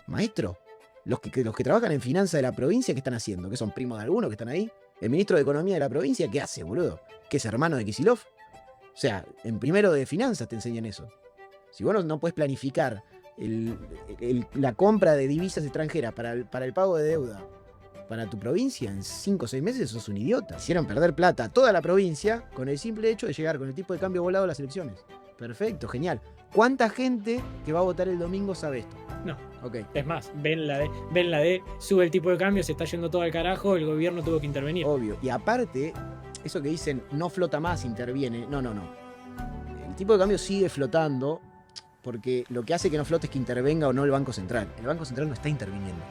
Maestro, los que trabajan en finanzas de la provincia, ¿qué están haciendo? ¿Qué son primos de alguno que están ahí? El ministro de Economía de la provincia, ¿qué hace, boludo? ¿Qué es hermano de Kicillof? O sea, en primero de finanzas te enseñan eso. Si vos no puedes planificar la compra de divisas extranjeras para el pago de deuda para tu provincia en 5 o 6 meses, sos un idiota. Hicieron perder plata a toda la provincia con el simple hecho de llegar con el tipo de cambio volado a las elecciones. Perfecto, genial. ¿Cuánta gente que va a votar el domingo sabe esto? No. Ok. Es más, ven la de sube el tipo de cambio, se está yendo todo al carajo, el gobierno tuvo que intervenir. Obvio. Y aparte, eso que dicen no flota más, interviene. No. El tipo de cambio sigue flotando porque lo que hace que no flote es que intervenga o no el Banco Central. El Banco Central no está interviniendo.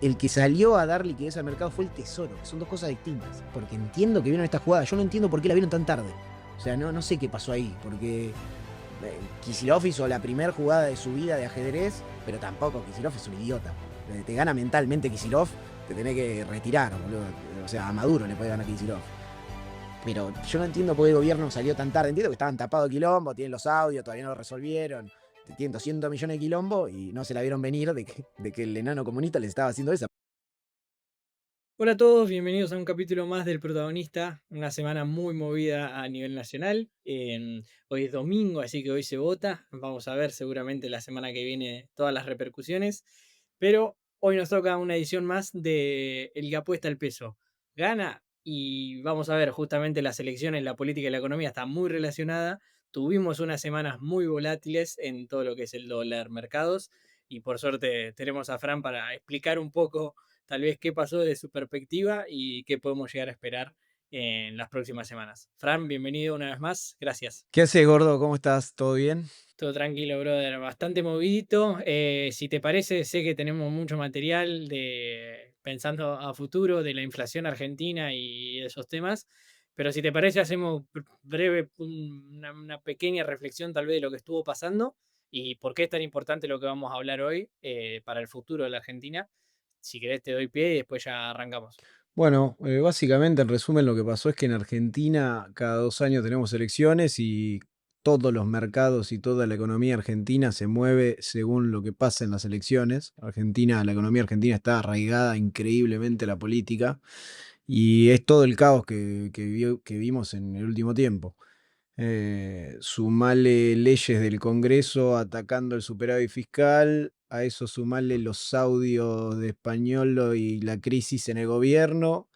El que salió a dar liquidez al mercado fue el Tesoro, que son dos cosas distintas. Porque entiendo que vieron esta jugada. Yo no entiendo por qué la vieron tan tarde. O sea, no sé qué pasó ahí. Porque Kicillof hizo la primera jugada de su vida de ajedrez, pero tampoco Kicillof es un idiota. Te gana mentalmente Kicillof, te tenés que retirar, boludo. O sea, a Maduro le puede ganar Kicillof. Pero yo no entiendo por qué el gobierno salió tan tarde. Entiendo que estaban tapados de quilombo, tienen los audios, todavía no lo resolvieron. Tienen 200 millones de quilombo y no se la vieron venir de que el enano comunista les estaba haciendo esa. Hola a todos, bienvenidos a un capítulo más del Protagonista, una semana muy movida a nivel nacional. Hoy es domingo, así que hoy se vota. Vamos a ver seguramente la semana que viene todas las repercusiones. Pero hoy nos toca una edición más de El que apuesta el peso. Gana y vamos a ver justamente las elecciones, la política y la economía está muy relacionada. Tuvimos unas semanas muy volátiles en todo lo que es el dólar, mercados. Y por suerte tenemos a Fran para explicar un poco tal vez qué pasó desde su perspectiva y qué podemos llegar a esperar en las próximas semanas. Fran, bienvenido una vez más, gracias. ¿Qué haces, gordo? ¿Cómo estás? ¿Todo bien? Todo tranquilo, brother, bastante movidito. Si te parece, sé que tenemos mucho material de pensando a futuro de la inflación argentina y esos temas, pero si te parece, hacemos breve una pequeña reflexión tal vez de lo que estuvo pasando y por qué es tan importante lo que vamos a hablar hoy para el futuro de la Argentina. Si querés te doy pie y después ya arrancamos. Bueno, básicamente, en resumen, lo que pasó es que en Argentina cada 2 años tenemos elecciones y todos los mercados y toda la economía argentina se mueve según lo que pasa en las elecciones. La economía argentina está arraigada increíblemente a la política y es todo el caos que vimos en el último tiempo. Sumale leyes del Congreso atacando el superávit fiscal, a eso sumale los audios de Españolo y la crisis en el gobierno,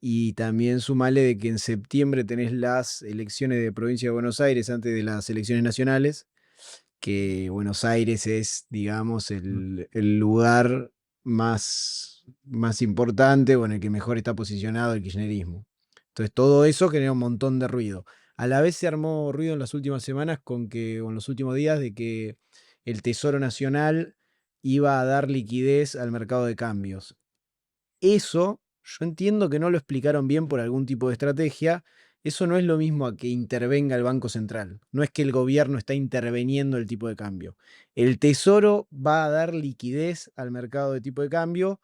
y también sumale de que en septiembre tenés las elecciones de provincia de Buenos Aires antes de las elecciones nacionales, que Buenos Aires es, digamos, el lugar más importante o en el que mejor está posicionado el kirchnerismo. Entonces, todo eso genera un montón de ruido. A la vez se armó ruido en las últimas semanas o en los últimos días de que el Tesoro Nacional iba a dar liquidez al mercado de cambios. Eso, yo entiendo que no lo explicaron bien por algún tipo de estrategia. Eso no es lo mismo a que intervenga el Banco Central. No es que el gobierno está interviniendo el tipo de cambio. El Tesoro va a dar liquidez al mercado de tipo de cambio.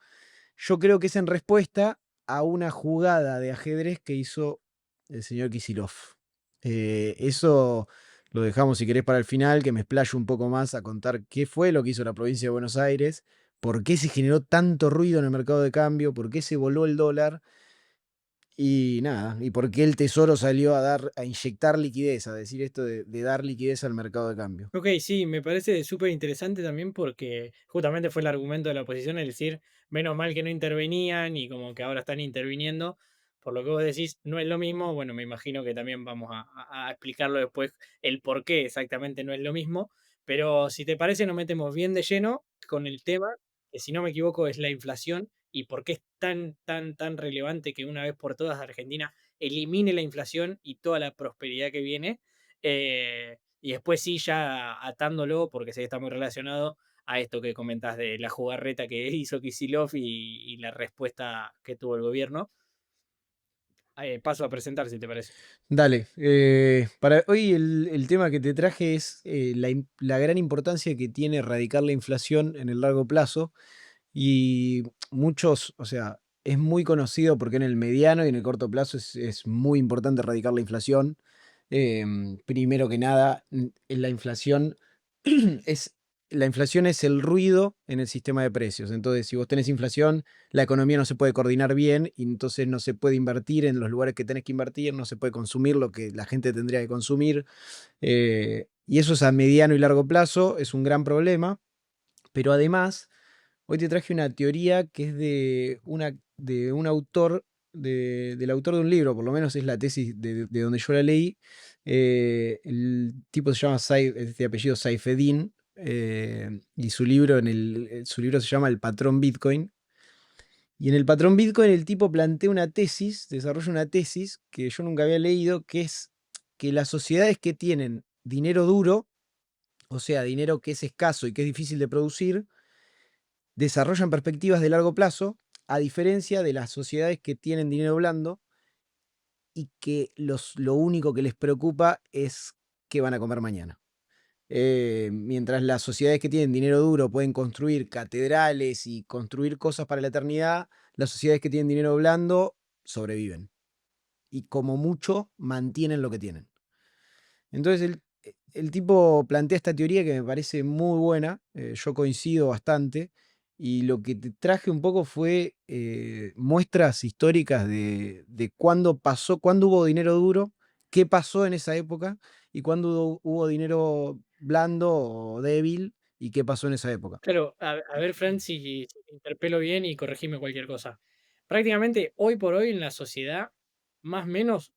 Yo creo que es en respuesta a una jugada de ajedrez que hizo el señor Kicillof. Eso lo dejamos, si querés, para el final, que me explayo un poco más a contar qué fue lo que hizo la provincia de Buenos Aires, por qué se generó tanto ruido en el mercado de cambio, por qué se voló el dólar y nada, y por qué el Tesoro salió a inyectar liquidez, a decir esto de dar liquidez al mercado de cambio. Ok, sí, me parece súper interesante también porque justamente fue el argumento de la oposición, el decir, menos mal que no intervenían y como que ahora están interviniendo. Por lo que vos decís, no es lo mismo. Bueno, me imagino que también vamos a explicarlo después, el por qué exactamente no es lo mismo. Pero si te parece, nos metemos bien de lleno con el tema, que si no me equivoco es la inflación y por qué es tan relevante que una vez por todas Argentina elimine la inflación y toda la prosperidad que viene. Y después sí, ya atándolo, porque sé que está muy relacionado a esto que comentás de la jugarreta que hizo Kicillof y la respuesta que tuvo el gobierno. Paso a presentar, si te parece. Dale, para hoy el tema que te traje es la gran importancia que tiene erradicar la inflación en el largo plazo y muchos, o sea, es muy conocido porque en el mediano y en el corto plazo es muy importante erradicar la inflación. Primero que nada, la inflación es la inflación es el ruido en el sistema de precios. Entonces, si vos tenés inflación, la economía no se puede coordinar bien y entonces no se puede invertir en los lugares que tenés que invertir, no se puede consumir lo que la gente tendría que consumir. Y eso es a mediano y largo plazo, es un gran problema. Pero además, hoy te traje una teoría que es de un autor, del autor de un libro, por lo menos es la tesis de donde yo la leí. El tipo se llama este apellido Saifeddin, y su libro, su libro se llama El patrón Bitcoin. Y en el patrón Bitcoin el tipo plantea una tesis, desarrolla una tesis que yo nunca había leído, que es que las sociedades que tienen dinero duro, o sea, dinero que es escaso y que es difícil de producir, desarrollan perspectivas de largo plazo, a diferencia de las sociedades que tienen dinero blando y que lo único que les preocupa es qué van a comer mañana. Mientras las sociedades que tienen dinero duro pueden construir catedrales y construir cosas para la eternidad, las sociedades que tienen dinero blando sobreviven y como mucho mantienen lo que tienen. Entonces el tipo plantea esta teoría que me parece muy buena, yo coincido bastante, y lo que te traje un poco fue muestras históricas de cuándo pasó, cuándo hubo dinero duro, qué pasó en esa época, y cuándo hubo dinero blando o débil, y qué pasó en esa época. Claro, a ver, Fran, si te interpelo bien y corregime cualquier cosa. Prácticamente hoy por hoy en la sociedad, más o menos,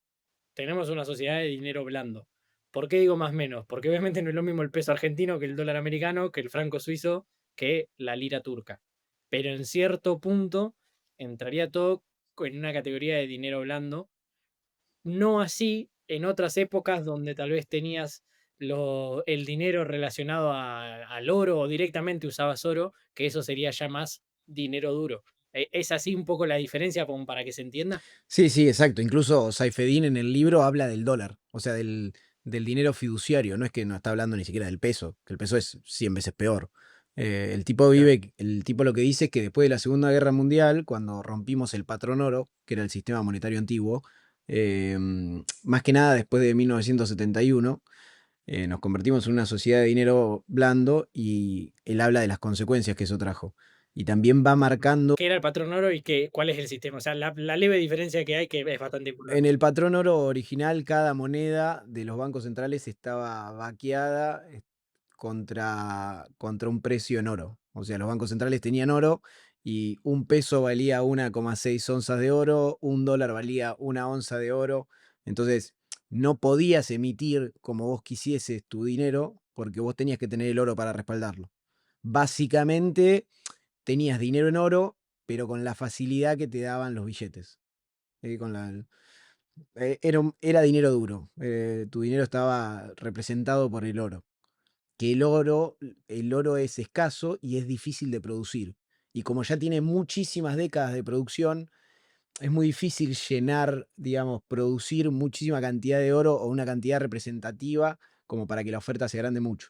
tenemos una sociedad de dinero blando. ¿Por qué digo más o menos? Porque obviamente no es lo mismo el peso argentino que el dólar americano, que el franco suizo, que la lira turca. Pero en cierto punto entraría todo en una categoría de dinero blando. No así en otras épocas donde tal vez tenías el dinero relacionado al oro o directamente usabas oro, que eso sería ya más dinero duro. ¿Es así un poco la diferencia como para que se entienda? Sí, sí, exacto. Incluso Saifeddin en el libro habla del dólar, o sea, del dinero fiduciario. No es que no está hablando ni siquiera del peso, que el peso es 100 veces peor. Claro. El tipo lo que dice es que después de la Segunda Guerra Mundial, cuando rompimos el patrón oro, que era el sistema monetario antiguo, más que nada después de 1971, nos convertimos en una sociedad de dinero blando y él habla de las consecuencias que eso trajo. Y también va marcando. ¿Qué era el patrón oro y cuál es el sistema? O sea, la leve diferencia que hay que es bastante En importante. el patrón oro original, cada moneda de los bancos centrales estaba vaqueada contra un precio en oro. O sea, los bancos centrales tenían oro y un peso valía 1,6 onzas de oro, un dólar valía una onza de oro. Entonces, no podías emitir como vos quisieses tu dinero porque vos tenías que tener el oro para respaldarlo. Básicamente, tenías dinero en oro, pero con la facilidad que te daban los billetes. Con era dinero duro. Tu dinero estaba representado por el oro. Que el oro es escaso y es difícil de producir. Y como ya tiene muchísimas décadas de producción, es muy difícil llenar, digamos, producir muchísima cantidad de oro o una cantidad representativa como para que la oferta se agrande mucho.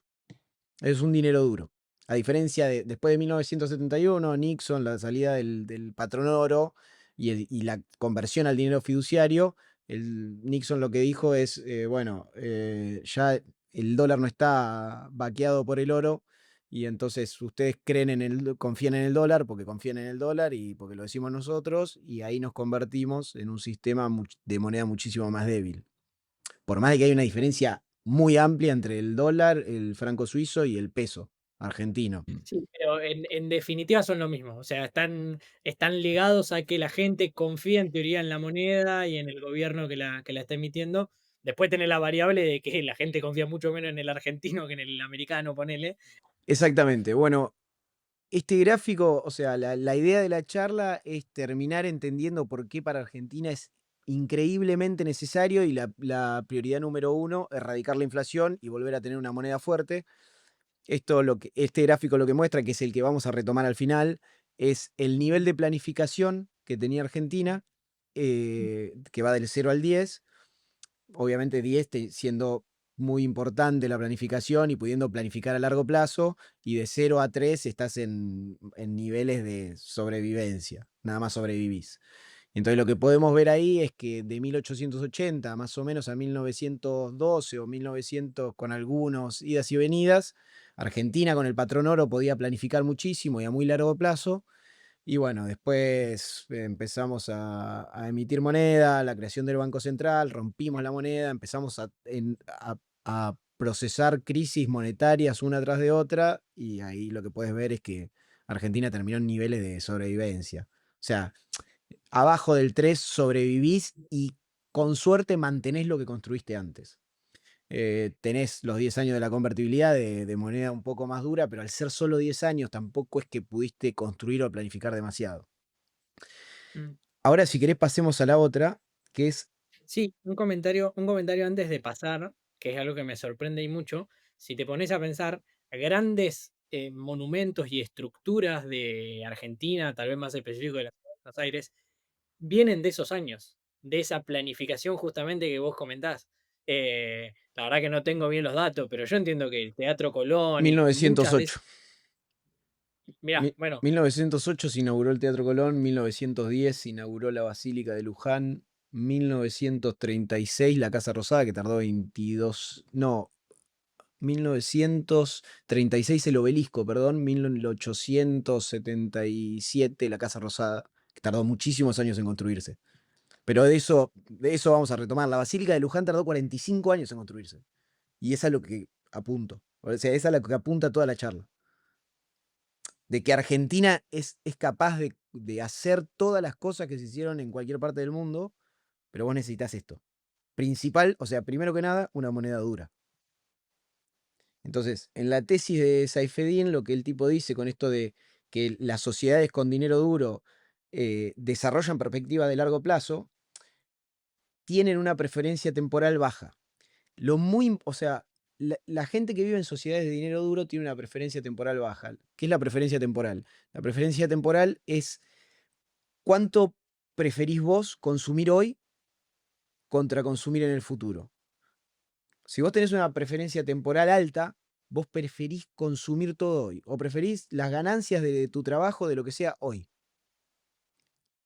Es un dinero duro. A diferencia de después de 1971, Nixon, la salida del patrón oro y la conversión al dinero fiduciario, Nixon lo que dijo es, bueno, ya el dólar no está vaqueado por el oro y entonces ustedes confían en el dólar porque confían en el dólar y porque lo decimos nosotros y ahí nos convertimos en un sistema de moneda muchísimo más débil. Por más de que hay una diferencia muy amplia entre el dólar, el franco suizo y el peso argentino. Sí, pero en definitiva son lo mismo. O sea, están ligados a que la gente confía en teoría en la moneda y en el gobierno que la está emitiendo. Después tenés la variable de que la gente confía mucho menos en el argentino que en el americano, ponele. Exactamente. Bueno, este gráfico, o sea, la idea de la charla es terminar entendiendo por qué para Argentina es increíblemente necesario y la prioridad número uno, erradicar la inflación y volver a tener una moneda fuerte. Este gráfico lo que muestra, que es el que vamos a retomar al final, es el nivel de planificación que tenía Argentina, que va del 0 al 10. Obviamente 10 siendo muy importante la planificación y pudiendo planificar a largo plazo, y de 0 a 3 estás en niveles de sobrevivencia, nada más sobrevivís. Entonces lo que podemos ver ahí es que de 1880 más o menos a 1912 o 1900 con algunos idas y venidas, Argentina con el patrón oro podía planificar muchísimo y a muy largo plazo. Y bueno, después empezamos a emitir moneda, la creación del Banco Central, rompimos la moneda, empezamos a procesar crisis monetarias una tras de otra y ahí lo que puedes ver es que Argentina terminó en niveles de sobrevivencia. O sea, abajo del 3 sobrevivís y con suerte mantenés lo que construiste antes. Tenés los 10 años de la convertibilidad de moneda un poco más dura, pero al ser solo 10 años tampoco es que pudiste construir o planificar demasiado. Mm. Ahora, si querés, pasemos a la otra, que es Sí, un comentario antes de pasar, que es algo que me sorprende y mucho. Si te pones a pensar, grandes monumentos y estructuras de Argentina, tal vez más específico de la ciudad de Buenos Aires, vienen de esos años, de esa planificación justamente que vos comentás. La verdad que no tengo bien los datos, pero yo entiendo que el Teatro Colón y muchas de 1908. esas, mirá, Mi bueno, 1908 se inauguró el Teatro Colón, 1910 se inauguró la Basílica de Luján, 1936 la Casa Rosada, que tardó 22, no, 1936 el Obelisco, perdón, 1877 la Casa Rosada, que tardó muchísimos años en construirse. Pero de eso vamos a retomar. La Basílica de Luján tardó 45 años en construirse. Y esa es lo que apunto. O sea, esa es la que apunta toda la charla. De que Argentina es capaz de hacer todas las cosas que se hicieron en cualquier parte del mundo, pero vos necesitas esto. Principal, o sea, primero que nada, una moneda dura. Entonces, en la tesis de Saifeddin, lo que el tipo dice con esto de que las sociedades con dinero duro desarrollan perspectiva de largo plazo, tienen una preferencia temporal baja. O sea, la gente que vive en sociedades de dinero duro tiene una preferencia temporal baja. ¿Qué es la preferencia temporal? La preferencia temporal es cuánto preferís vos consumir hoy contra consumir en el futuro. Si vos tenés una preferencia temporal alta, vos preferís consumir todo hoy o preferís las ganancias de tu trabajo, de lo que sea hoy.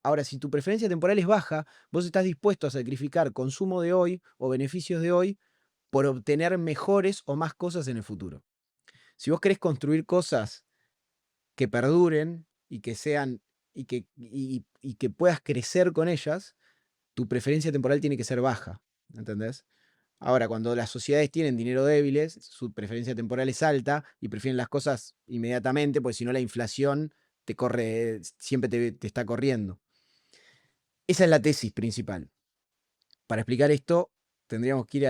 Ahora, si tu preferencia temporal es baja, vos estás dispuesto a sacrificar consumo de hoy o beneficios de hoy por obtener mejores o más cosas en el futuro. Si vos querés construir cosas que perduren y que sean y que puedas crecer con ellas, tu preferencia temporal tiene que ser baja, ¿entendés? Ahora, cuando las sociedades tienen dinero débiles, su preferencia temporal es alta y prefieren las cosas inmediatamente, porque si no la inflación te corre, siempre te está corriendo. Esa es la tesis principal. Para explicar esto, tendríamos que ir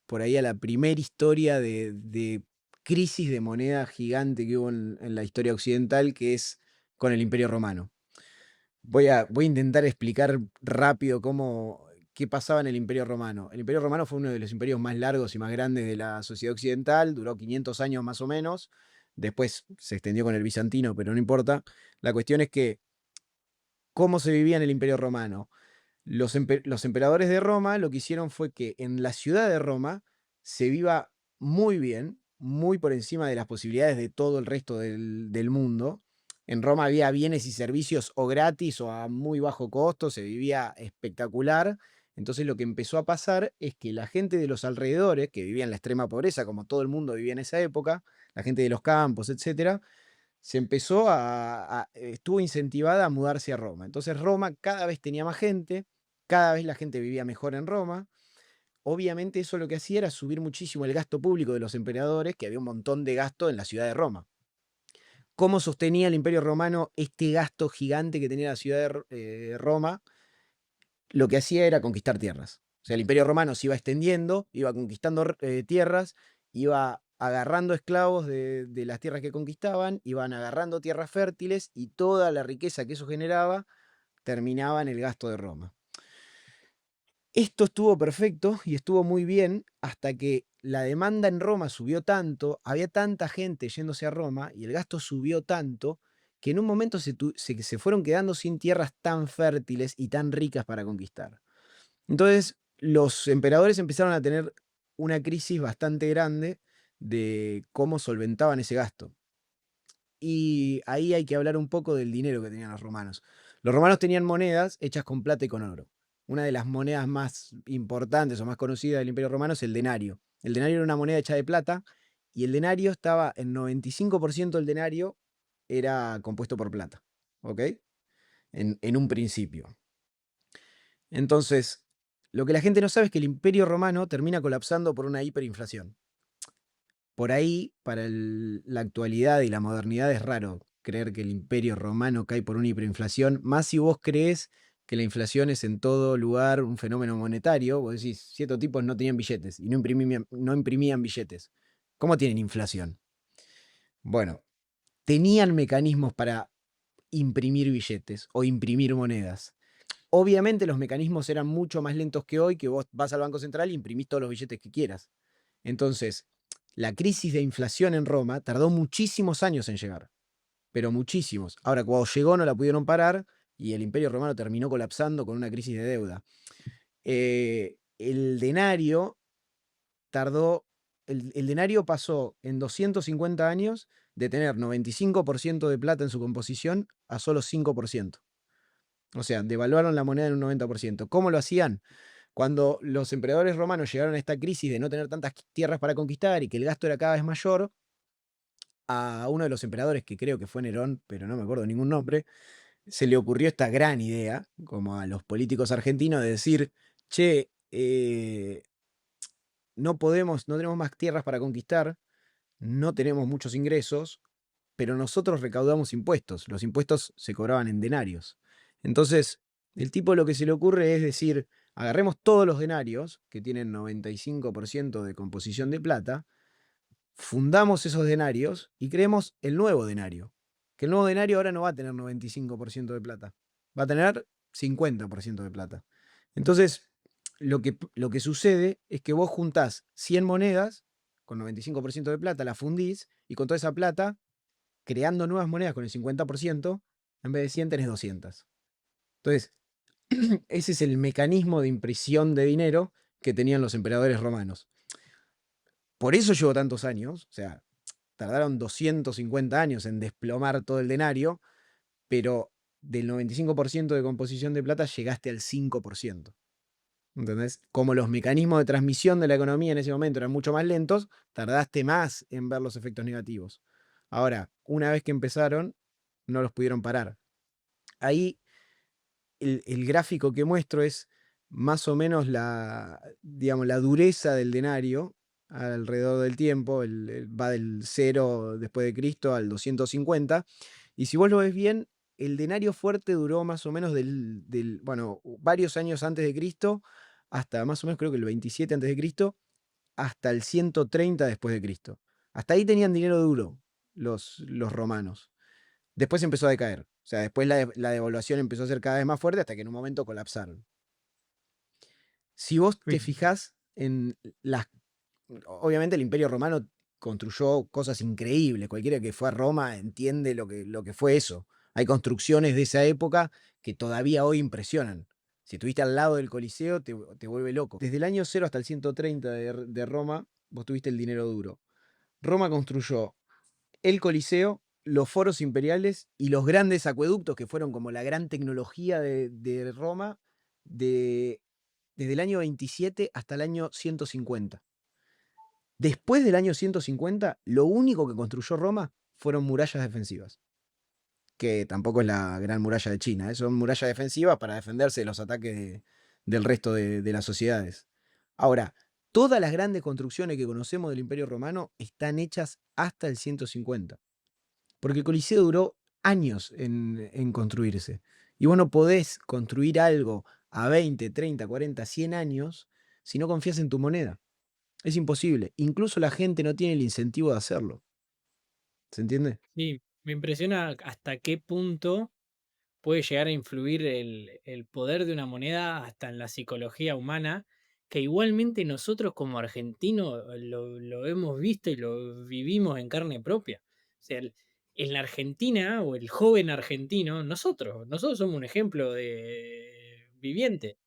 por ahí a la primera historia de crisis de moneda gigante que hubo en la historia occidental, que es con el Imperio Romano. Voy a intentar explicar rápido qué pasaba en el Imperio Romano. El Imperio Romano fue uno de los imperios más largos y más grandes de la sociedad occidental, duró 500 años más o menos, después se extendió con el bizantino, pero no importa. La cuestión es que, ¿cómo se vivía en el Imperio Romano? Los emperadores de Roma lo que hicieron fue que en la ciudad de Roma se viva muy bien, muy por encima de las posibilidades de todo el resto del mundo. En Roma había bienes y servicios o gratis o a muy bajo costo, se vivía espectacular. Entonces lo que empezó a pasar es que la gente de los alrededores, que vivía en la extrema pobreza, como todo el mundo vivía en esa época, la gente de los campos, etcétera, estuvo incentivada a mudarse a Roma. Entonces Roma cada vez tenía más gente, cada vez la gente vivía mejor en Roma. Obviamente eso lo que hacía era subir muchísimo el gasto público de los emperadores, que había un montón de gasto en la ciudad de Roma. ¿Cómo sostenía el Imperio Romano este gasto gigante que tenía la ciudad de Roma? Lo que hacía era conquistar tierras. O sea, el Imperio Romano se iba extendiendo, iba conquistando tierras, iba agarrando esclavos de las tierras que conquistaban, iban agarrando tierras fértiles y toda la riqueza que eso generaba terminaba en el gasto de Roma. Esto estuvo perfecto y estuvo muy bien hasta que la demanda en Roma subió tanto, había tanta gente yéndose a Roma y el gasto subió tanto que en un momento se fueron quedando sin tierras tan fértiles y tan ricas para conquistar. Entonces, los emperadores empezaron a tener una crisis bastante grande de cómo solventaban ese gasto. Y ahí hay que hablar un poco del dinero que tenían los romanos. Los romanos tenían monedas hechas con plata y con oro. Una de las monedas más importantes o más conocidas del Imperio Romano es el denario. El denario era una moneda hecha de plata y el denario estaba, en 95% del denario era compuesto por plata, ¿ok? En un principio. Entonces, lo que la gente no sabe es que el Imperio Romano termina colapsando por una hiperinflación. Por ahí, para la actualidad y la modernidad es raro creer que el Imperio Romano cae por una hiperinflación, más si vos crees que la inflación es en todo lugar un fenómeno monetario. Vos decís, ciertos tipos no tenían billetes y no imprimían billetes. ¿Cómo tienen inflación? Bueno, tenían mecanismos para imprimir billetes o imprimir monedas. Obviamente los mecanismos eran mucho más lentos que hoy, que vos vas al Banco Central y imprimís todos los billetes que quieras. Entonces, la crisis de inflación en Roma tardó muchísimos años en llegar, pero muchísimos. Ahora, cuando llegó no la pudieron parar y el Imperio Romano terminó colapsando con una crisis de deuda. El denario tardó, el denario pasó en 250 años de tener 95% de plata en su composición a solo 5%. O sea, devaluaron la moneda en un 90%. ¿Cómo lo hacían? Cuando los emperadores romanos llegaron a esta crisis de no tener tantas tierras para conquistar y que el gasto era cada vez mayor, a uno de los emperadores, que creo que fue Nerón, pero no me acuerdo ningún nombre, se le ocurrió esta gran idea, como a los políticos argentinos, de decir, che, no tenemos más tierras para conquistar, no tenemos muchos ingresos, pero nosotros recaudamos impuestos. Los impuestos se cobraban en denarios. Entonces, el tipo lo que se le ocurre es decir, agarremos todos los denarios, que tienen 95% de composición de plata, fundamos esos denarios y creemos el nuevo denario. Que el nuevo denario ahora no va a tener 95% de plata, va a tener 50% de plata. Entonces, lo que sucede es que vos juntás 100 monedas con 95% de plata, la fundís y con toda esa plata, creando nuevas monedas con el 50%, en vez de 100 tenés 200. Entonces, ese es el mecanismo de impresión de dinero que tenían los emperadores romanos. Por eso llevó tantos años, o sea, tardaron 250 años en desplomar todo el denario, pero del 95% de composición de plata llegaste al 5%. ¿Entendés? Como los mecanismos de transmisión de la economía en ese momento eran mucho más lentos, tardaste más en ver los efectos negativos. Ahora, una vez que empezaron, no los pudieron parar. Ahí el gráfico que muestro es más o menos digamos, la dureza del denario alrededor del tiempo. Va del 0 después de Cristo al 250. Y si vos lo ves bien, el denario fuerte duró más o menos bueno, varios años antes de Cristo, hasta más o menos creo que el 27 antes de Cristo, hasta el 130 después de Cristo. Hasta ahí tenían dinero duro los romanos. Después empezó a decaer. O sea, después la devaluación empezó a ser cada vez más fuerte hasta que en un momento colapsaron. Si vos te Bien. fijás en las... Obviamente el Imperio Romano construyó cosas increíbles. Cualquiera que fue a Roma entiende lo que fue eso. Hay construcciones de esa época que todavía hoy impresionan. Si estuviste al lado del Coliseo, te vuelve loco. Desde el año 0 hasta el 130 de Roma, vos tuviste el dinero duro. Roma construyó el Coliseo, los foros imperiales y los grandes acueductos, que fueron como la gran tecnología de Roma, de, desde el año 27 hasta el año 150. Después del año 150, lo único que construyó Roma fueron murallas defensivas, que tampoco es la gran muralla de China, son murallas defensivas para defenderse de los ataques del resto de las sociedades. Ahora, todas las grandes construcciones que conocemos del Imperio Romano están hechas hasta el 150. Porque el Coliseo duró años en construirse. Y vos no podés construir algo a 20, 30, 40, 100 años si no confías en tu moneda. Es imposible. Incluso la gente no tiene el incentivo de hacerlo. ¿Se entiende? Sí, me impresiona hasta qué punto puede llegar a influir el poder de una moneda hasta en la psicología humana, que igualmente nosotros como argentinos lo hemos visto y lo vivimos en carne propia. O sea, en la Argentina o el joven argentino, nosotros somos un ejemplo de viviente.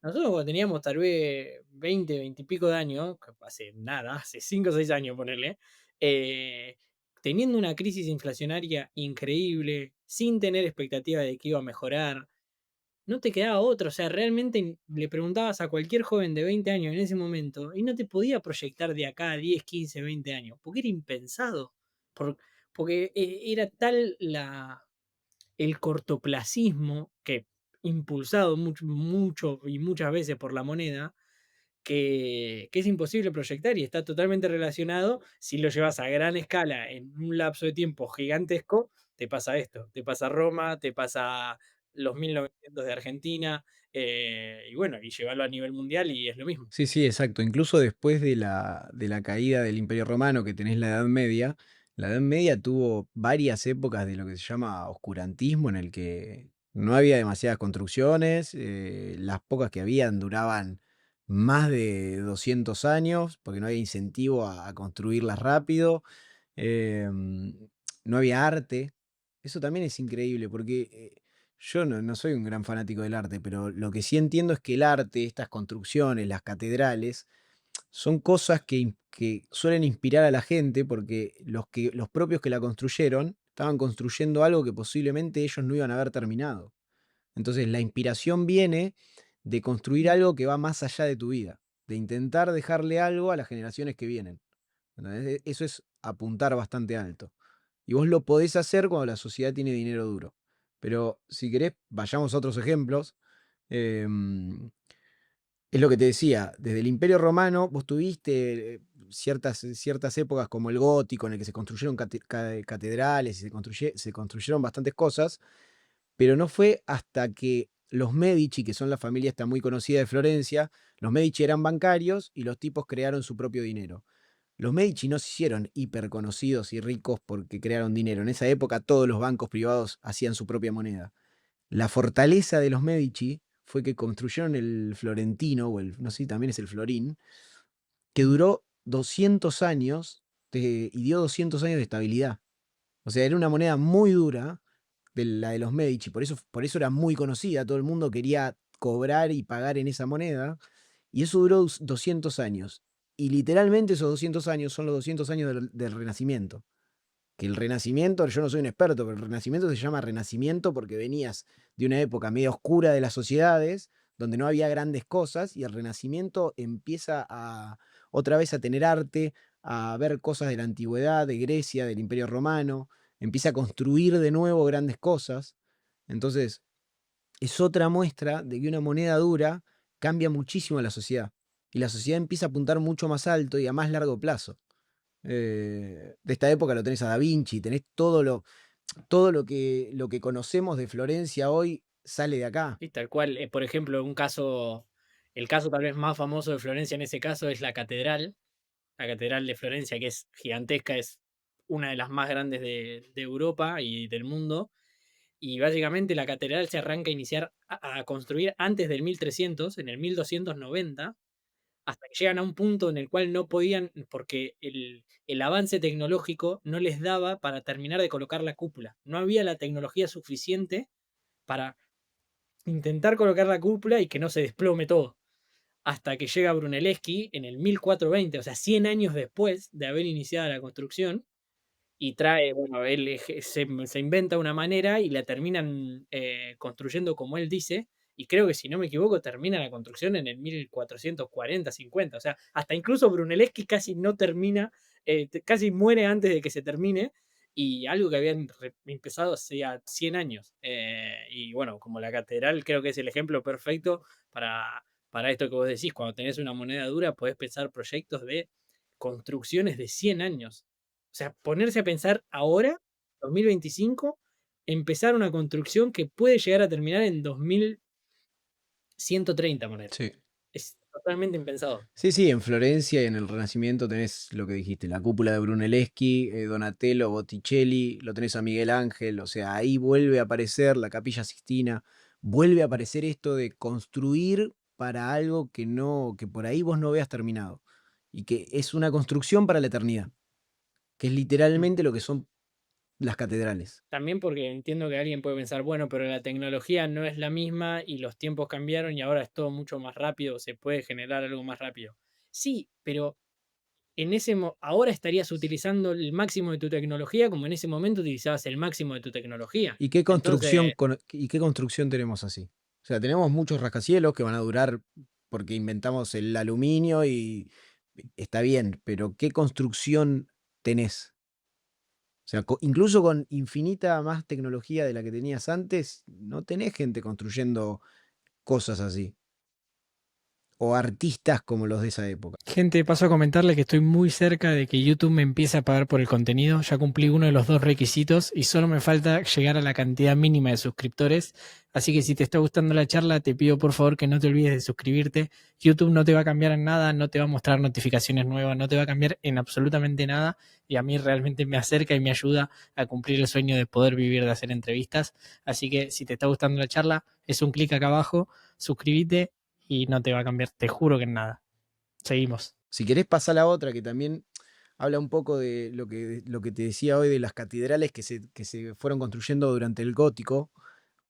Nosotros cuando teníamos tal vez 20 20 y pico de años, que hace nada, hace 5 o 6 años, ponerle, teniendo una crisis inflacionaria increíble, sin tener expectativa de que iba a mejorar, no te quedaba otra. O sea, realmente le preguntabas a cualquier joven de 20 años en ese momento y no te podía proyectar de acá a 10, 15, 20 años, porque era impensado. Por- Porque era tal el cortoplacismo que impulsado mucho, mucho y muchas veces por la moneda, que es imposible proyectar y está totalmente relacionado. Si lo llevas a gran escala en un lapso de tiempo gigantesco, te pasa esto, te pasa Roma, te pasa los 1900 de Argentina, y bueno, y llevarlo a nivel mundial y es lo mismo. Sí, sí, exacto. Incluso después de la caída del Imperio Romano, que tenés la Edad Media tuvo varias épocas de lo que se llama oscurantismo, en el que no había demasiadas construcciones, las pocas que habían duraban más de 200 años, porque no había incentivo a construirlas rápido, em, no había arte. Eso también es increíble, porque yo no soy un gran fanático del arte, pero lo que sí entiendo es que el arte, estas construcciones, las catedrales, son cosas que suelen inspirar a la gente porque los propios que la construyeron estaban construyendo algo que posiblemente ellos no iban a haber terminado. Entonces, la inspiración viene de construir algo que va más allá de tu vida, de intentar dejarle algo a las generaciones que vienen. ¿Entendés? Eso es apuntar bastante alto. Y vos lo podés hacer cuando la sociedad tiene dinero duro. Pero si querés, vayamos a otros ejemplos. Em, es lo que te decía, desde el Imperio Romano vos tuviste ciertas épocas como el gótico, en el que se construyeron catedrales y se construyeron bastantes cosas, pero no fue hasta que los Medici, que son la familia esta muy conocida de Florencia, los Medici eran bancarios y los tipos crearon su propio dinero. Los Medici no se hicieron hiper conocidos y ricos porque crearon dinero. En esa época todos los bancos privados hacían su propia moneda. La fortaleza de los Medici fue que construyeron el florentino, o el, no sé si también es el florín, que duró 200 años y dio 200 años de estabilidad. O sea, era una moneda muy dura, la de los Medici, por eso era muy conocida, todo el mundo quería cobrar y pagar en esa moneda, y eso duró 200 años. Y literalmente esos 200 años son los 200 años del Renacimiento. Que el Renacimiento, yo no soy un experto, pero el Renacimiento se llama Renacimiento porque venías de una época medio oscura de las sociedades, donde no había grandes cosas, y el Renacimiento empieza otra vez a tener arte, a ver cosas de la antigüedad, de Grecia, del Imperio Romano, empieza a construir de nuevo grandes cosas. Entonces, es otra muestra de que una moneda dura cambia muchísimo a la sociedad. Y la sociedad empieza a apuntar mucho más alto y a más largo plazo. De esta época lo tenés a Da Vinci, tenés todo lo que conocemos de Florencia hoy sale de acá. Sí, tal cual. Por ejemplo, el caso tal vez más famoso de Florencia en ese caso es la catedral de Florencia, que es gigantesca, es una de las más grandes de Europa y del mundo. Y básicamente la catedral se arranca a iniciar a construir antes del 1300, en el 1290, hasta que llegan a un punto en el cual no podían, porque el avance tecnológico no les daba para terminar de colocar la cúpula. No había la tecnología suficiente para intentar colocar la cúpula y que no se desplome todo. Hasta que llega Brunelleschi en el 1420, o sea, 100 años después de haber iniciado la construcción, y trae, bueno, él se inventa una manera y la terminan construyendo como él dice, y creo que si no me equivoco termina la construcción en el 1440, 50, o sea, hasta incluso Brunelleschi casi no termina, casi muere antes de que se termine, y algo que habían empezado hacía 100 años. Y bueno, como la catedral creo que es el ejemplo perfecto para esto que vos decís, cuando tenés una moneda dura podés pensar proyectos de construcciones de 100 años. O sea, ponerse a pensar ahora, 2025, empezar una construcción que puede llegar a terminar en 2130, ponele. Sí. Es totalmente impensado. Sí, sí, en Florencia y en el Renacimiento tenés lo que dijiste, la cúpula de Brunelleschi, Donatello, Botticelli, lo tenés a Miguel Ángel, o sea, ahí vuelve a aparecer la Capilla Sixtina, vuelve a aparecer esto de construir para algo que no, que por ahí vos no veas terminado, y que es una construcción para la eternidad, que es Mm. literalmente lo que son las catedrales. También porque entiendo que alguien puede pensar, bueno, pero la tecnología no es la misma y los tiempos cambiaron y ahora es todo mucho más rápido, se puede generar algo más rápido. Sí, pero ahora estarías utilizando el máximo de tu tecnología como en ese momento utilizabas el máximo de tu tecnología. Entonces, ¿Y qué construcción tenemos así? O sea, tenemos muchos rascacielos que van a durar porque inventamos el aluminio y está bien, pero ¿qué construcción tenés? O sea, incluso con infinita más tecnología de la que tenías antes, no tenés gente construyendo cosas así, o artistas como los de esa época. gente, paso a comentarle que estoy muy cerca de que YouTube me empiece a pagar por el contenido. Ya cumplí uno de los dos requisitos y solo me falta llegar a la cantidad mínima de suscriptores. Así que si te está gustando la charla, te pido por favor que no te olvides de suscribirte. YouTube no te va a cambiar en nada, no te va a mostrar notificaciones nuevas, no te va a cambiar en absolutamente nada. Y a mí realmente me acerca y me ayuda a cumplir el sueño de poder vivir de hacer entrevistas. Así que si te está gustando la charla, es un clic acá abajo, suscríbete y no te va a cambiar, te juro que en nada. Seguimos. Si querés pasar a otra que también habla un poco de lo que te decía hoy de las catedrales que se fueron construyendo durante el gótico.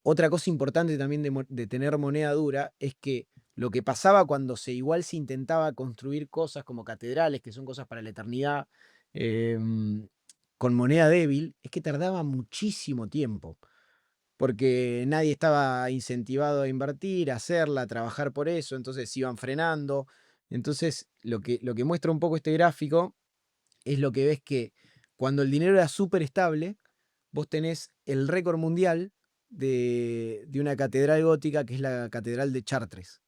Otra cosa importante también de tener moneda dura es que lo que pasaba cuando se intentaba construir cosas como catedrales, que son cosas para la eternidad, con moneda débil, es que tardaba muchísimo tiempo, porque nadie estaba incentivado a invertir, a hacerla, a trabajar por eso, entonces iban frenando. Entonces, lo que muestra un poco este gráfico es lo que ves que cuando el dinero era súper estable, vos tenés el récord mundial de una catedral gótica, que es la Catedral de Chartres.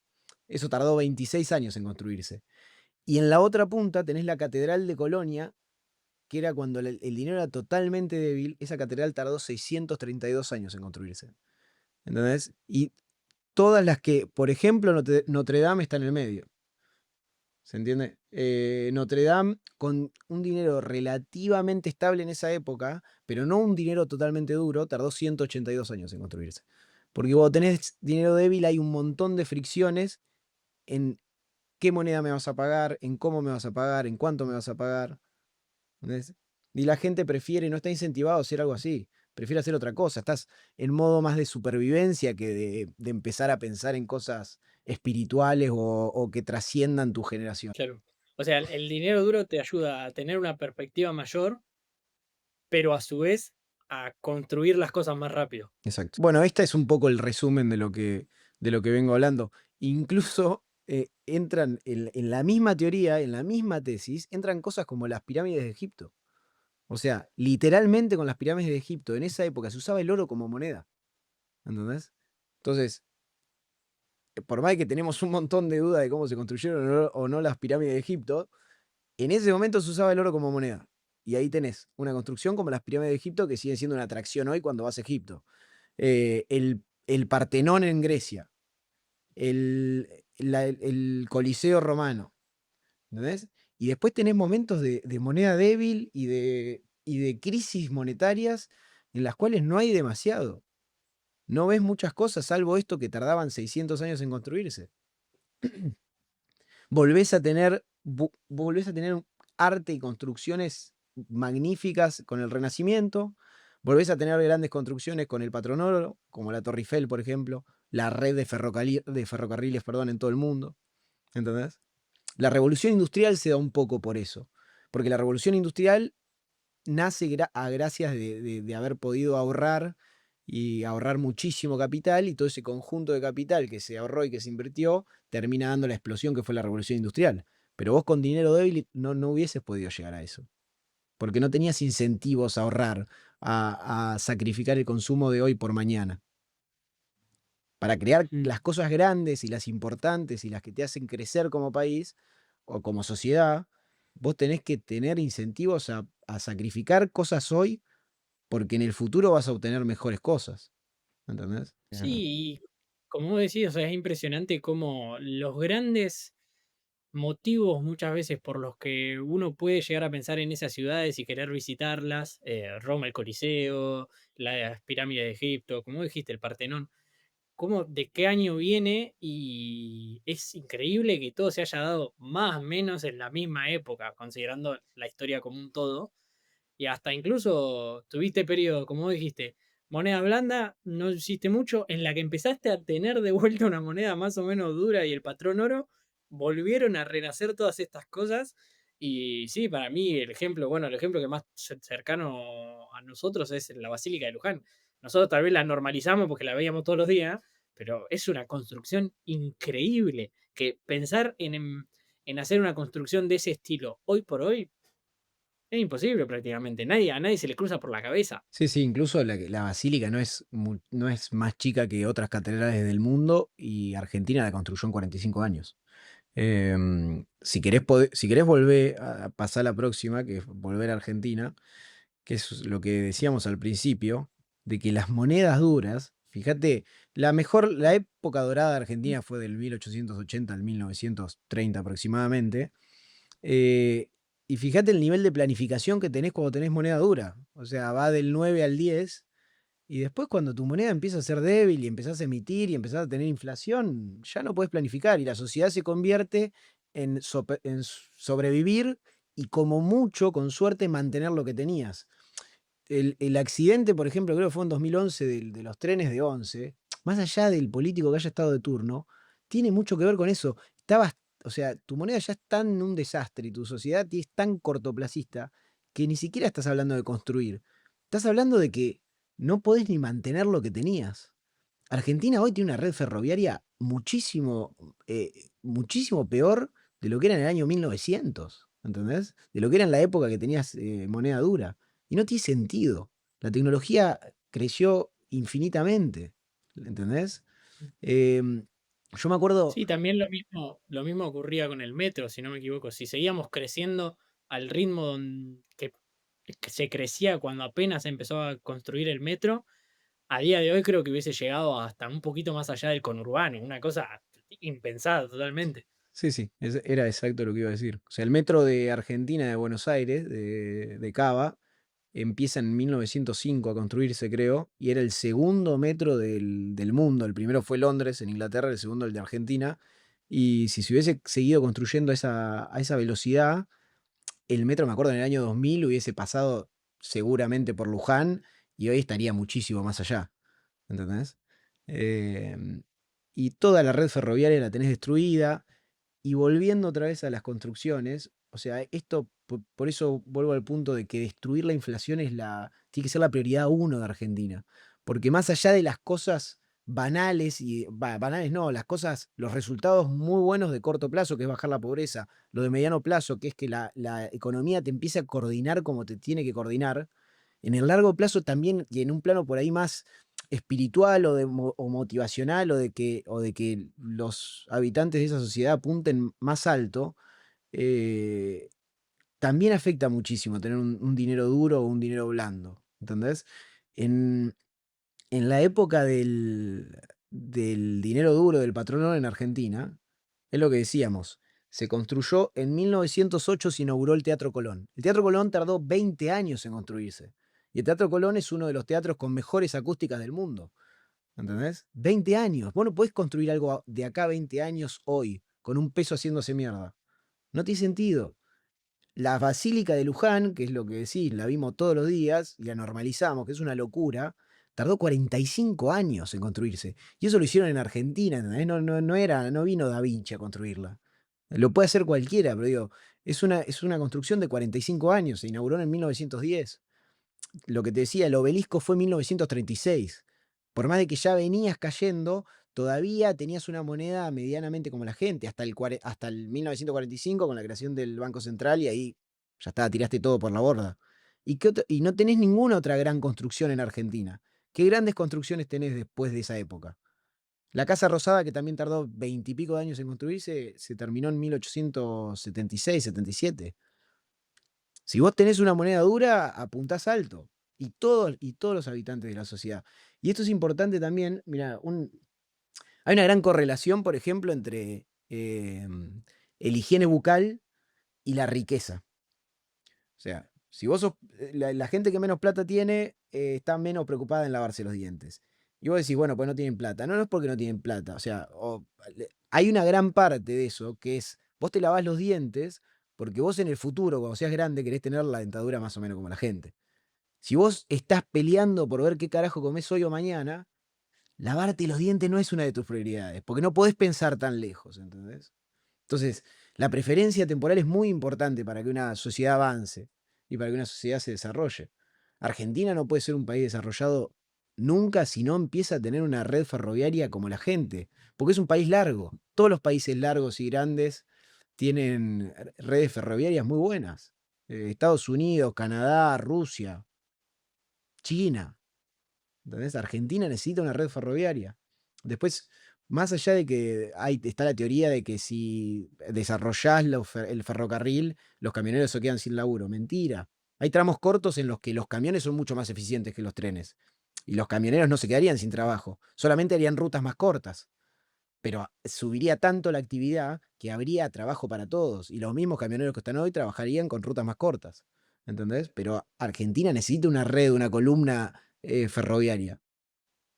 Eso tardó 26 años en construirse. Y en la otra punta tenés la Catedral de Colonia, que era cuando el dinero era totalmente débil. Esa catedral tardó 632 años en construirse. ¿Entendés? Y todas las que, por ejemplo, Notre Dame está en el medio. ¿Se entiende? Notre Dame, con un dinero relativamente estable en esa época, pero no un dinero totalmente duro, tardó 182 años en construirse. Porque cuando tenés dinero débil hay un montón de fricciones en qué moneda me vas a pagar, en cómo me vas a pagar, en cuánto me vas a pagar. ¿Entendés? Y la gente prefiere, no está incentivado a hacer algo así, prefiere hacer otra cosa. Estás en modo más de supervivencia que de empezar a pensar en cosas espirituales o que trasciendan tu generación. Claro. O sea, el dinero duro te ayuda a tener una perspectiva mayor, pero a su vez a construir las cosas más rápido. Exacto. Bueno, este es un poco el resumen de lo que vengo hablando. Incluso entran en la misma teoría, en la misma tesis, entran cosas como las pirámides de Egipto. O sea, literalmente con las pirámides de Egipto, en esa época se usaba el oro como moneda. ¿Entendés? Entonces, por más que tenemos un montón de dudas de cómo se construyeron o no las pirámides de Egipto, en ese momento se usaba el oro como moneda. Y ahí tenés una construcción como las pirámides de Egipto que sigue siendo una atracción hoy cuando vas a Egipto. El Partenón en Grecia, el Coliseo romano, ¿entendés? Y después tenés momentos de moneda débil y de crisis monetarias en las cuales no hay demasiado. No ves muchas cosas, salvo esto que tardaban 600 años en construirse. Volvés a tener arte y construcciones magníficas con el Renacimiento, volvés a tener grandes construcciones con el Patrón Oro, como la Torre Eiffel, por ejemplo, la red de ferrocarriles, perdón, en todo el mundo, ¿entendés? La revolución industrial se da un poco por eso, porque la revolución industrial nace a gracias de haber podido ahorrar y ahorrar muchísimo capital, y todo ese conjunto de capital que se ahorró y que se invirtió termina dando la explosión que fue la revolución industrial. Pero vos con dinero débil no hubieses podido llegar a eso, porque no tenías incentivos a ahorrar, a sacrificar el consumo de hoy por mañana. Para crear Mm. las cosas grandes y las importantes y las que te hacen crecer como país o como sociedad, vos tenés que tener incentivos a sacrificar cosas hoy porque en el futuro vas a obtener mejores cosas, ¿entendés? Sí, y como vos decís, o sea, es impresionante cómo los grandes motivos muchas veces por los que uno puede llegar a pensar en esas ciudades y querer visitarlas, Roma, el Coliseo, las pirámides de Egipto, como dijiste, el Partenón, cómo de qué año viene y es increíble que todo se haya dado más o menos en la misma época, considerando la historia como un todo. Y hasta incluso tuviste periodo, como vos dijiste, moneda blanda, no hiciste mucho, en la que empezaste a tener de vuelta una moneda más o menos dura y el patrón oro, volvieron a renacer todas estas cosas Y sí, para mí el ejemplo, bueno, el ejemplo que más cercano a nosotros es la Basílica de Luján. Nosotros tal vez la normalizamos porque la veíamos todos los días, pero es una construcción increíble que pensar en hacer una construcción de ese estilo hoy por hoy es imposible prácticamente. A nadie se le cruza por la cabeza. Sí, sí, incluso la basílica no es más chica que otras catedrales del mundo y Argentina la construyó en 45 años. Si querés volver a pasar la próxima, que es volver a Argentina, que es lo que decíamos al principio, de que las monedas duras, fíjate, la época dorada de Argentina fue del 1880 al 1930 aproximadamente, eh, y fíjate el nivel de planificación que tenés cuando tenés moneda dura, o sea, va del 9 al 10, y después cuando tu moneda empieza a ser débil y empezás a emitir y empezás a tener inflación, ya no podés planificar y la sociedad se convierte en sobrevivir y como mucho, con suerte, mantener lo que tenías. El accidente, por ejemplo, creo que fue en 2011 de los trenes de Once, más allá del político que haya estado de turno, tiene mucho que ver con eso. O sea, tu moneda ya está en un desastre y tu sociedad es tan cortoplacista que ni siquiera estás hablando de construir. Estás hablando de que no podés ni mantener lo que tenías. Argentina hoy tiene una red ferroviaria muchísimo peor de lo que era en el año 1900, ¿entendés? De lo que era en la época que tenías moneda dura. Y no tiene sentido. La tecnología creció infinitamente, ¿entendés? Em, yo me acuerdo, Sí, también lo mismo ocurría con el metro, si no me equivoco. Si seguíamos creciendo al ritmo que se crecía cuando apenas empezó a construir el metro, a día de hoy creo que hubiese llegado hasta un poquito más allá del conurbano, una cosa impensada totalmente. sí, sí, era exacto lo que iba a decir. O sea, el metro de Argentina de Buenos Aires, de Cava, empieza en 1905 a construirse, creo, y era el segundo metro del mundo. El primero fue Londres, en Inglaterra, el segundo el de Argentina. Y si se hubiese seguido construyendo a esa velocidad, el metro, me acuerdo, en el año 2000 hubiese pasado seguramente por Luján y hoy estaría muchísimo más allá. ¿Entendés? Em, y toda la red ferroviaria la tenés destruida. Y volviendo otra vez a las construcciones, o sea, esto, por eso vuelvo al punto de que destruir la inflación tiene que ser la prioridad uno de Argentina. Porque más allá de las cosas banales, banales no, las cosas, los resultados muy buenos de corto plazo, que es bajar la pobreza, lo de mediano plazo, que es que la economía te empiece a coordinar como te tiene que coordinar, en el largo plazo también, y en un plano por ahí más espiritual o motivacional o de que los habitantes de esa sociedad apunten más alto, eh, también afecta muchísimo tener un dinero duro o un dinero blando, ¿entendés? En, en la época del dinero duro, del patrón oro en Argentina, es lo que decíamos, se construyó en 1908, se inauguró el Teatro Colón. El Teatro Colón tardó 20 años en construirse. Y el Teatro Colón es uno de los teatros con mejores acústicas del mundo. ¿Entendés? 20 años. Vos no podés construir algo de acá a 20 años hoy, con un peso haciéndose mierda. No tiene sentido. La Basílica de Luján, que es lo que decís, la vimos todos los días y la normalizamos, que es una locura, tardó 45 años en construirse. Y eso lo hicieron en Argentina, ¿entendés? No vino Da Vinci a construirla. Lo puede hacer cualquiera, pero digo, es una construcción de 45 años, se inauguró en 1910. Lo que te decía, el obelisco fue en 1936. Por más de que ya venías cayendo, todavía tenías una moneda medianamente como la gente, hasta el 1945 con la creación del Banco Central y ahí ya está, tiraste todo por la borda. Y no tenés ninguna otra gran construcción en Argentina. ¿Qué grandes construcciones tenés después de esa época? La Casa Rosada, que también tardó 20 y pico de años en construirse, se terminó en 1876, 77. Si vos tenés una moneda dura, apuntás alto. Y todos los habitantes de la sociedad. Y esto es importante también, mira, hay una gran correlación, por ejemplo, entre el higiene bucal y la riqueza. O sea, si vos sos, la gente que menos plata tiene, está menos preocupada en lavarse los dientes. Y vos decís, bueno, pues no tienen plata. No, no es porque no tienen plata. O sea, hay una gran parte de eso que es, vos te lavás los dientes porque vos en el futuro, cuando seas grande, querés tener la dentadura más o menos como la gente. Si vos estás peleando por ver qué carajo comés hoy o mañana, lavarte los dientes no es una de tus prioridades, porque no podés pensar tan lejos, ¿entendés? Entonces, La preferencia temporal es muy importante para que una sociedad avance y para que una sociedad se desarrolle. Argentina no puede ser un país desarrollado nunca si no empieza a tener una red ferroviaria como la gente, porque es un país largo. Todos los países largos y grandes tienen redes ferroviarias muy buenas. Estados Unidos, Canadá, Rusia, China. ¿Entendés? Argentina necesita una red ferroviaria. Después, más allá de que está la teoría de que si desarrollás el ferrocarril, los camioneros se quedan sin laburo. Mentira. Hay tramos cortos en los que los camiones son mucho más eficientes que los trenes. Y los camioneros no se quedarían sin trabajo, solamente harían rutas más cortas. Pero subiría tanto la actividad que habría trabajo para todos. Y los mismos camioneros que están hoy trabajarían con rutas más cortas. ¿Entendés? Pero Argentina necesita una red, una columna ferroviaria.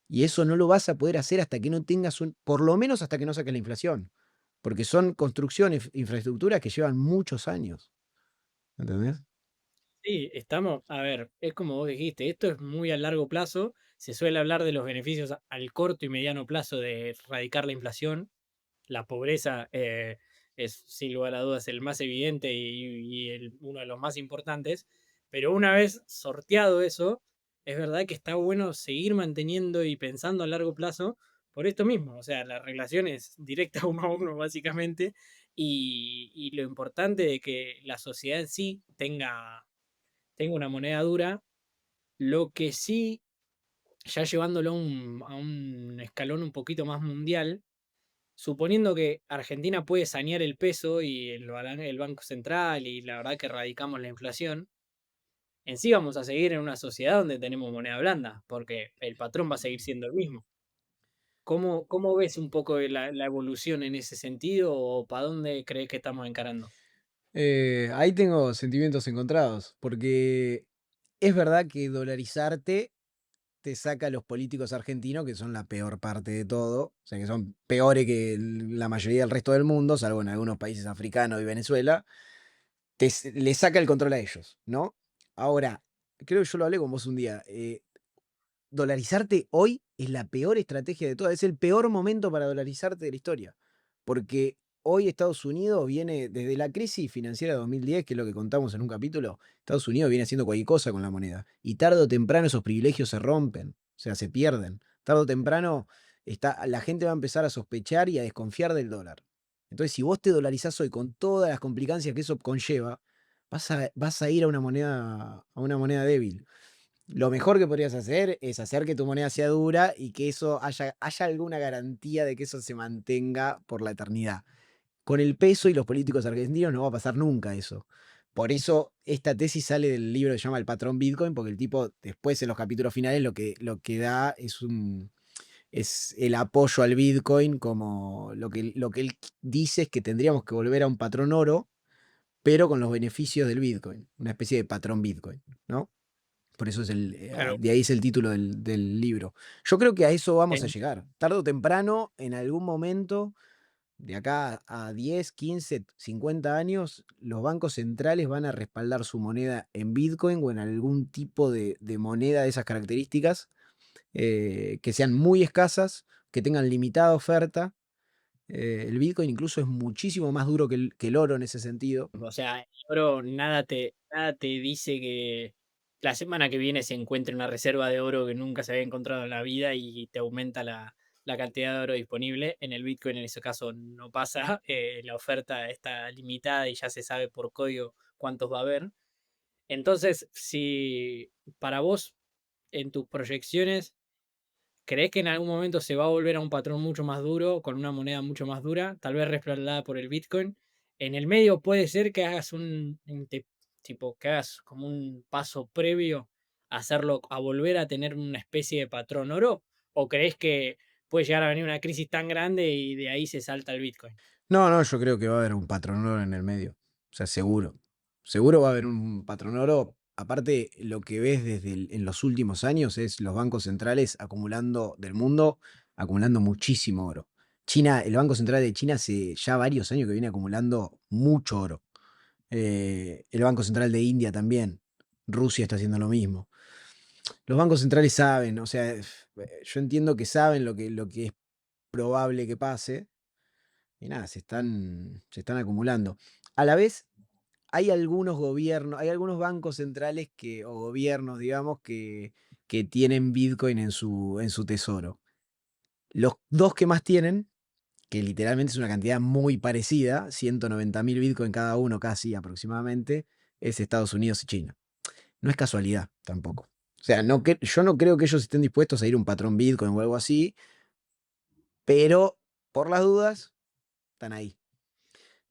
Y eso no lo vas a poder hacer hasta que no tengas por lo menos hasta que no saques la inflación, porque son construcciones, infraestructuras que llevan muchos años, ¿entendés? Sí, estamos, a ver, es como vos dijiste, esto es muy a largo plazo, se suele hablar de los beneficios al corto y mediano plazo de erradicar la inflación. La pobreza es, sin lugar a dudas, el más evidente y uno de los más importantes, pero una vez sorteado eso, es verdad que está bueno seguir manteniendo y pensando a largo plazo por esto mismo, o sea, la relación es directa uno a uno, básicamente, y lo importante de que la sociedad en sí tenga una moneda dura, lo que sí, ya llevándolo a un escalón un poquito más mundial, suponiendo que Argentina puede sanear el peso y el Banco Central y la verdad que erradicamos la inflación, en sí vamos a seguir en una sociedad donde tenemos moneda blanda, porque el patrón va a seguir siendo el mismo. ¿Cómo ves un poco la evolución en ese sentido o para dónde crees que estamos encarando? Ahí tengo sentimientos encontrados, porque es verdad que dolarizarte te saca a los políticos argentinos, que son la peor parte de todo, o sea, que son peores que la mayoría del resto del mundo, salvo en algunos países africanos y Venezuela, le saca el control a ellos, ¿no? Ahora, creo que yo lo hablé con vos un día. Dolarizarte hoy es la peor estrategia de todas. Es el peor momento para dolarizarte de la historia. Porque hoy Estados Unidos viene, desde la crisis financiera de 2010, que es lo que contamos en un capítulo, Estados Unidos viene haciendo cualquier cosa con la moneda. Y tarde o temprano esos privilegios se rompen, o sea, se pierden. Tarde o temprano la gente va a empezar a sospechar y a desconfiar del dólar. Entonces, si vos te dolarizás hoy con todas las complicancias que eso conlleva, vas a ir a una moneda débil. Lo mejor que podrías hacer es hacer que tu moneda sea dura y que eso haya alguna garantía de que eso se mantenga por la eternidad. Con el peso y los políticos argentinos no va a pasar nunca eso. Por eso esta tesis sale del libro que se llama El patrón Bitcoin, porque el tipo después en los capítulos finales lo que da es el apoyo al Bitcoin, como lo que él dice es que tendríamos que volver a un patrón oro, pero con los beneficios del Bitcoin, una especie de patrón Bitcoin, ¿no? Por eso Claro, de ahí es el título del libro. Yo creo que a eso vamos a en- llegar. Tarde o temprano, en algún momento, de acá a 10, 15, 50 años, los bancos centrales van a respaldar su moneda en Bitcoin o en algún tipo de moneda de esas características, que sean muy escasas, que tengan limitada oferta. El Bitcoin incluso es muchísimo más duro que el oro en ese sentido. o sea, el oro nada te dice que la semana que viene se encuentre una reserva de oro que nunca se había encontrado en la vida y te aumenta la cantidad de oro disponible. En el Bitcoin en ese caso no pasa, la oferta está limitada y ya se sabe por código cuántos va a haber. Entonces, si para vos, en tus proyecciones, ¿crees que en algún momento se va a volver a un patrón mucho más duro, con una moneda mucho más dura, tal vez respaldada por el Bitcoin? En el medio puede ser que hagas tipo, que hagas como un paso previo a hacerlo, a volver a tener una especie de patrón oro, ¿o crees que puede llegar a venir una crisis tan grande y de ahí se salta el Bitcoin? No, no, yo creo que va a haber un patrón oro en el medio. O sea, seguro. Seguro va a haber un patrón oro. Aparte, lo que ves en los últimos años es los bancos centrales acumulando del mundo, acumulando muchísimo oro. China, el Banco Central de China hace ya varios años que viene acumulando mucho oro. El Banco Central de India también. Rusia está haciendo lo mismo. Los bancos centrales saben, o sea, yo entiendo que saben lo que es probable que pase, y nada, se están acumulando. A la vez, hay algunos bancos centrales o gobiernos, digamos, que tienen Bitcoin en su tesoro. Los dos que más tienen, que literalmente es una cantidad muy parecida, 190.000 Bitcoin cada uno casi aproximadamente, es Estados Unidos y China. No es casualidad tampoco. O sea, yo no creo que ellos estén dispuestos a ir a un patrón Bitcoin o algo así, pero por las dudas, están ahí.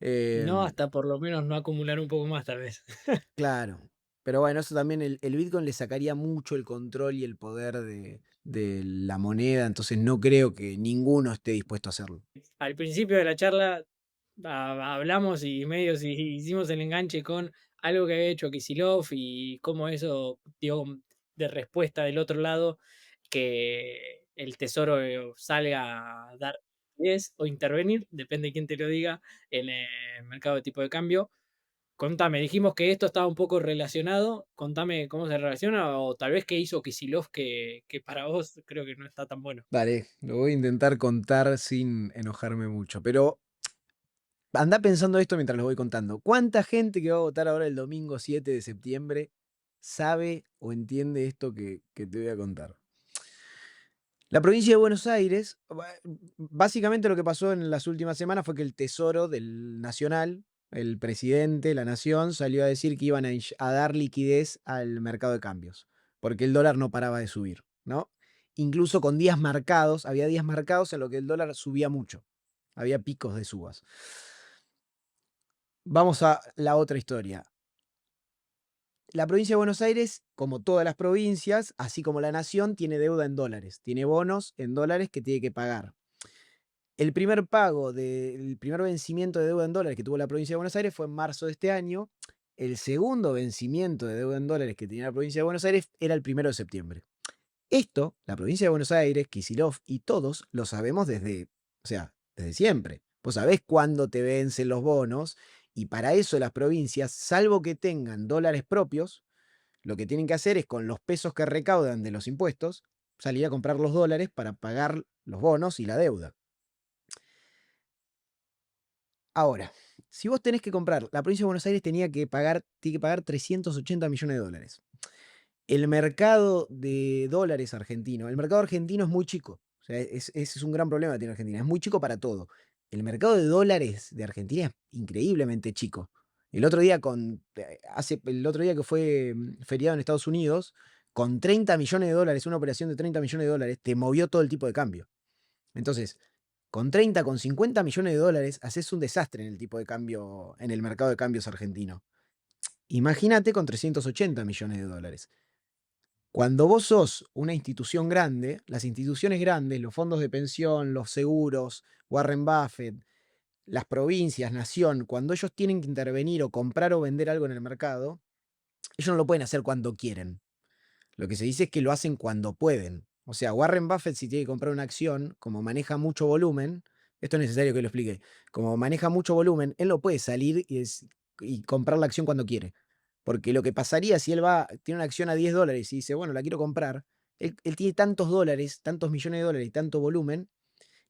No, Em, hasta por lo menos no acumular un poco más, tal vez. claro. Pero bueno, eso también el Bitcoin le sacaría mucho el control y el poder de la moneda, entonces no creo que ninguno esté dispuesto a hacerlo. Al principio de la charla hablamos y medio hicimos el enganche con algo que había hecho Kicillof y cómo eso dio de respuesta del otro lado que el tesoro salga a dar liquidez o intervenir, depende de quién te lo diga, en el mercado de tipo de cambio. Contame, dijimos que esto estaba un poco relacionado. Contame cómo se relaciona o tal vez qué hizo Kicillof que para vos creo que no está tan bueno. Dale, lo voy a intentar contar sin enojarme mucho, pero anda pensando esto mientras lo voy contando. ¿Cuánta gente que va a votar ahora el domingo 7 de septiembre sabe o entiende esto que te voy a contar? La provincia de Buenos Aires, básicamente lo que pasó en las últimas semanas fue que el Tesoro del Nacional, el presidente, la nación, salió a decir que iban a dar liquidez al mercado de cambios, porque el dólar no paraba de subir, ¿no? Incluso con días marcados, había días marcados en los que el dólar subía mucho, había picos de subas. Vamos a la otra historia. La provincia de Buenos Aires, como todas las provincias, así como la nación, tiene deuda en dólares, tiene bonos en dólares que tiene que pagar. El primer vencimiento de deuda en dólares que tuvo la provincia de Buenos Aires fue en marzo de este año. El segundo vencimiento de deuda en dólares que tenía la provincia de Buenos Aires era el 1 de septiembre. Esto, la provincia de Buenos Aires, Kicillof y todos lo sabemos o sea, desde siempre. Vos sabés cuándo te vencen los bonos y para eso las provincias, salvo que tengan dólares propios, lo que tienen que hacer es con los pesos que recaudan de los impuestos, salir a comprar los dólares para pagar los bonos y la deuda. Ahora, si vos tenés que comprar, la provincia de Buenos Aires tiene que pagar 380 millones de dólares. El mercado de dólares argentino, el mercado argentino es muy chico. O sea, ese es un gran problema que tiene Argentina. Es muy chico para todo. El mercado de dólares de Argentina es increíblemente chico. El otro día que fue feriado en Estados Unidos, con 30 millones de dólares, una operación de 30 millones de dólares, te movió todo el tipo de cambio. Entonces, con 30, con 50 millones de dólares, haces un desastre en el tipo de cambio, en el mercado de cambios argentino. Imagínate con 380 millones de dólares. Cuando vos sos una institución grande, las instituciones grandes, los fondos de pensión, los seguros, Warren Buffett, las provincias, nación, cuando ellos tienen que intervenir o comprar o vender algo en el mercado, ellos no lo pueden hacer cuando quieren. Lo que se dice es que lo hacen cuando pueden. O sea, Warren Buffett, si tiene que comprar una acción, como maneja mucho volumen, esto es necesario que lo explique, como maneja mucho volumen, él no puede salir y comprar la acción cuando quiere. Porque lo que pasaría si tiene una acción a $10 y dice, bueno, la quiero comprar, él tiene tantos dólares, tantos millones de dólares y tanto volumen,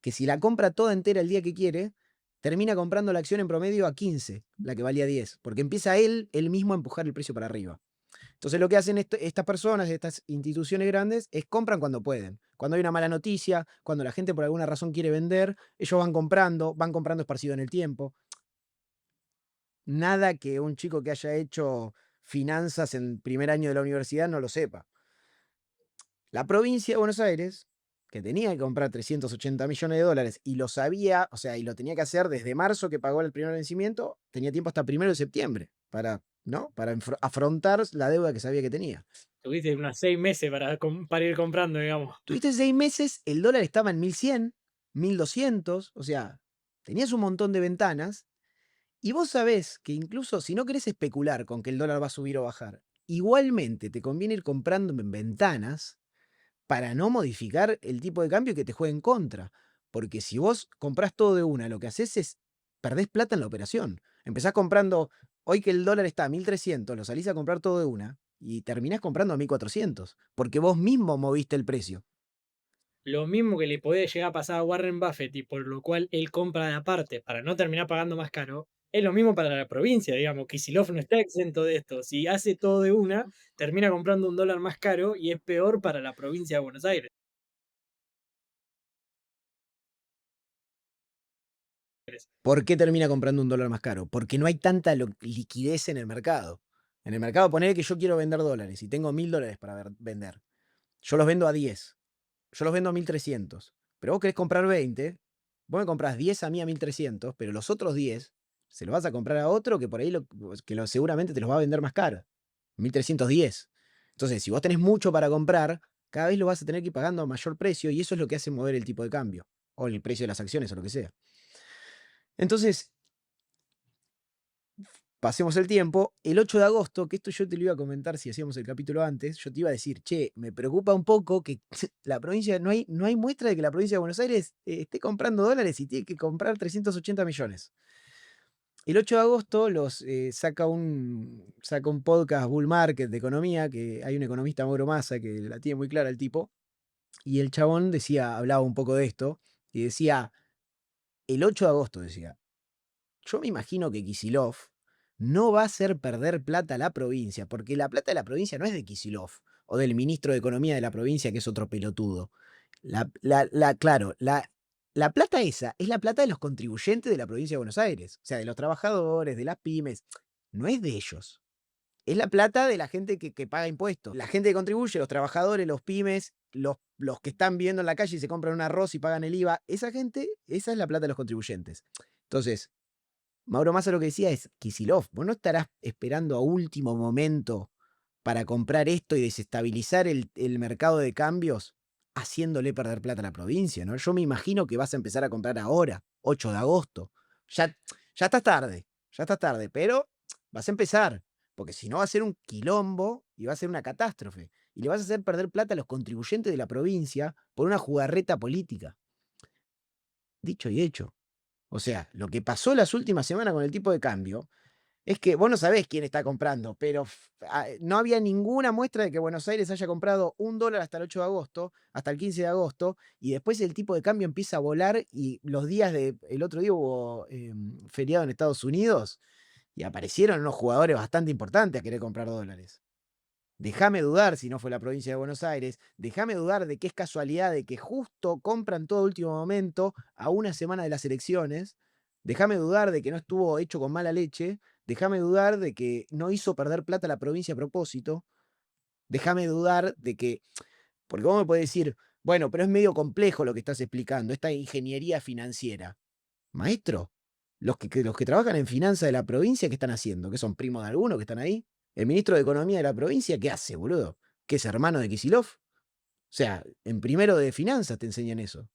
que si la compra toda entera el día que quiere, termina comprando la acción en promedio a 15, la que valía 10, porque empieza él mismo a empujar el precio para arriba. Entonces lo que hacen estas personas, estas instituciones grandes, es compran cuando pueden. Cuando hay una mala noticia, cuando la gente por alguna razón quiere vender, ellos van comprando esparcido en el tiempo. Nada que un chico que haya hecho finanzas en primer año de la universidad no lo sepa. La provincia de Buenos Aires, que tenía que comprar 380 millones de dólares y lo sabía, o sea, y lo tenía que hacer desde marzo que pagó el primer vencimiento, tenía tiempo hasta 1 de septiembre para, ¿no? Para afrontar la deuda que sabía que tenía. Tuviste unos 6 meses para ir comprando, digamos. Tuviste 6 meses, el dólar estaba en 1100, 1200, o sea, tenías un montón de ventanas. Y vos sabés que incluso si no querés especular con que el dólar va a subir o bajar, igualmente te conviene ir comprando en ventanas para no modificar el tipo de cambio que te juegue en contra. Porque si vos comprás todo de una, lo que haces es perdés plata en la operación. Empezás comprando, hoy que el dólar está a 1300, lo salís a comprar todo de una y terminás comprando a 1400, porque vos mismo moviste el precio. lo mismo que le puede llegar a pasar a Warren Buffett y por lo cual él compra de aparte para no terminar pagando más caro, es lo mismo para la provincia, digamos. Kicillof no está exento de esto. Si hace todo de una, termina comprando un dólar más caro y es peor para la provincia de Buenos Aires. ¿Por qué termina comprando un dólar más caro? Porque no hay tanta liquidez en el mercado. En el mercado, poner que yo quiero vender dólares y tengo $1000 para vender. Yo los vendo a 10. Yo los vendo a 1300. Pero vos querés comprar 20. Vos me comprás 10 a mí a 1300, pero los otros 10 se los vas a comprar a otro que por ahí seguramente te los va a vender más caro. 1310. Entonces, si vos tenés mucho para comprar, cada vez lo vas a tener que ir pagando a mayor precio y eso es lo que hace mover el tipo de cambio o el precio de las acciones o lo que sea. Entonces, pasemos el tiempo. El 8 de agosto, que esto yo te lo iba a comentar si hacíamos el capítulo antes, yo te iba a decir, che, me preocupa un poco que la provincia, no hay muestra de que la provincia de Buenos Aires esté comprando dólares y tiene que comprar 380 millones. El 8 de agosto saca un podcast Bull Market de economía, que hay un economista, Mauro Massa, que la tiene muy clara el tipo, y el chabón hablaba un poco de esto, y decía, el 8 de agosto decía, yo me imagino que Kicillof no va a hacer perder plata a la provincia, porque la plata de la provincia no es de Kicillof o del ministro de Economía de la provincia, que es otro pelotudo. Claro, la plata esa es la plata de los contribuyentes de la provincia de Buenos Aires, o sea, de los trabajadores, de las pymes. No es de ellos. Es la plata de la gente que paga impuestos. La gente que contribuye, los trabajadores, los pymes, los que están viendo en la calle y se compran un arroz y pagan el IVA, esa gente, esa es la plata de los contribuyentes. Entonces, Mauro Massa lo que decía es, Kicillof, vos no estarás esperando a último momento para comprar esto y desestabilizar el mercado de cambios haciéndole perder plata a la provincia, ¿no? Yo me imagino que vas a empezar a comprar ahora, 8 de agosto. Ya, ya estás tarde, pero vas a empezar, porque si no va a ser un quilombo y va a ser una catástrofe. Y le vas a hacer perder plata a los contribuyentes de la provincia por una jugarreta política. Dicho y hecho. O sea, lo que pasó las últimas semanas con el tipo de cambio es que vos no sabés quién está comprando, pero no había ninguna muestra de que Buenos Aires haya comprado $1 hasta el 8 de agosto, hasta el 15 de agosto, y después el tipo de cambio empieza a volar y el otro día hubo feriado en Estados Unidos y aparecieron unos jugadores bastante importantes a querer comprar dólares. Déjame dudar si no fue la provincia de Buenos Aires, déjame dudar de que es casualidad de que justo compran todo último momento a una semana de las elecciones, déjame dudar de que no estuvo hecho con mala leche, déjame dudar de que no hizo perder plata a la provincia a propósito, déjame dudar de que, porque vos me podés decir, bueno, pero es medio complejo lo que estás explicando, esta ingeniería financiera. Maestro, los que trabajan en finanzas de la provincia, ¿qué están haciendo? ¿Qué son primos de alguno que están ahí? El ministro de Economía de la provincia, ¿qué hace, boludo? ¿Qué es hermano de Kicillof? O sea, en primero de finanzas te enseñan eso.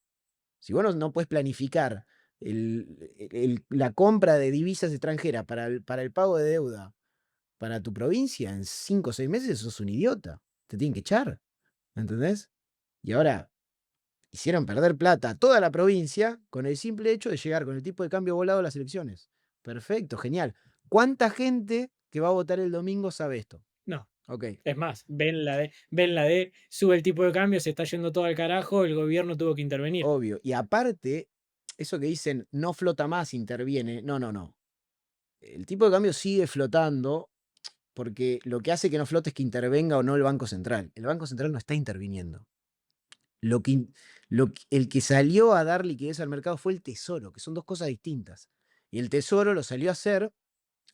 Si vos no puedes planificar la compra de divisas extranjeras para el pago de deuda para tu provincia en 5 o 6 meses, sos un idiota. Te tienen que echar. ¿Entendés? Y ahora hicieron perder plata a toda la provincia con el simple hecho de llegar con el tipo de cambio volado a las elecciones. Perfecto, genial. ¿Cuánta gente que va a votar el domingo sabe esto? No. Ok, Es más, ven la de, sube el tipo de cambio, se está yendo todo al carajo, el gobierno tuvo que intervenir. obvio. Y aparte, eso que dicen no flota más, interviene. No, no, no. El tipo de cambio sigue flotando porque lo que hace que no flote es que intervenga o no el Banco Central. El Banco Central no está interviniendo. Lo que, in- el que salió a dar liquidez al mercado fue el Tesoro, que son dos cosas distintas. Y el Tesoro lo salió a hacer